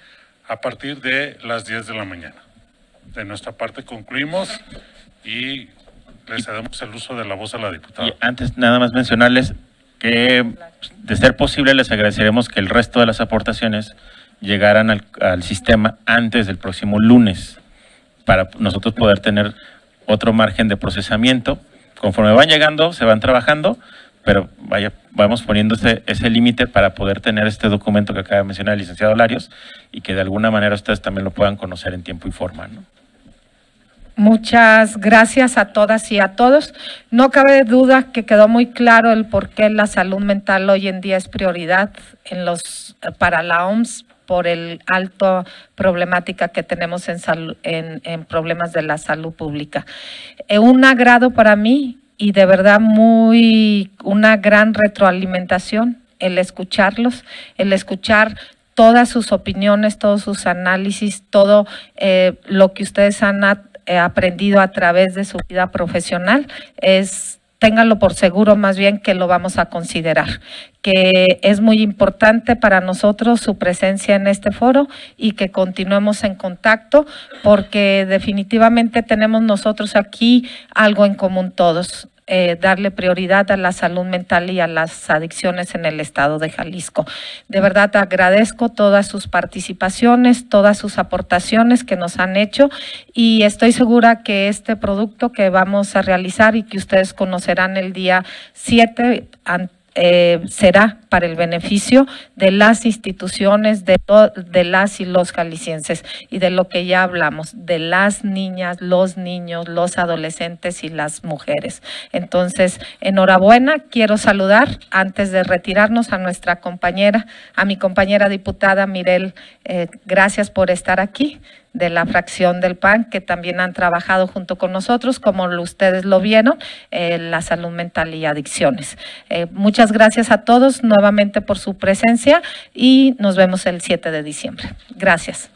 a partir de las 10 de la mañana. De nuestra parte concluimos y le cedemos el uso de la voz a la diputada. Y antes nada más mencionarles que, de ser posible, les agradeceremos que el resto de las aportaciones llegaran al sistema antes del próximo lunes, para nosotros poder tener otro margen de procesamiento. Conforme van llegando, se van trabajando, pero vamos poniendo ese límite para poder tener este documento que acaba de mencionar el licenciado Larios, y que de alguna manera ustedes también lo puedan conocer en tiempo y forma, ¿no? Muchas gracias a todas y a todos. No cabe duda que quedó muy claro el por qué la salud mental hoy en día es prioridad para la OMS, por el alto problemática que tenemos en problemas de la salud pública. Un agrado para mí y de verdad una gran retroalimentación el escucharlos, el escuchar todas sus opiniones, todos sus análisis, todo lo que ustedes han aprendido a través de su vida profesional. Ténganlo por seguro más bien que lo vamos a considerar, que es muy importante para nosotros su presencia en este foro y que continuemos en contacto, porque definitivamente tenemos nosotros aquí algo en común todos. Darle prioridad a la salud mental y a las adicciones en el estado de Jalisco. De verdad agradezco todas sus participaciones, todas sus aportaciones que nos han hecho, y estoy segura que este producto que vamos a realizar y que ustedes conocerán el día 7 será para el beneficio de las instituciones, de las y los jaliscienses, y de lo que ya hablamos, de las niñas, los niños, los adolescentes y las mujeres. Entonces, enhorabuena. Quiero saludar, antes de retirarnos, a mi compañera diputada Mirel. Gracias por estar aquí, de la fracción del PAN, que también han trabajado junto con nosotros, como ustedes lo vieron, la salud mental y adicciones. Muchas gracias a todos nuevamente por su presencia, y nos vemos el 7 de diciembre. Gracias.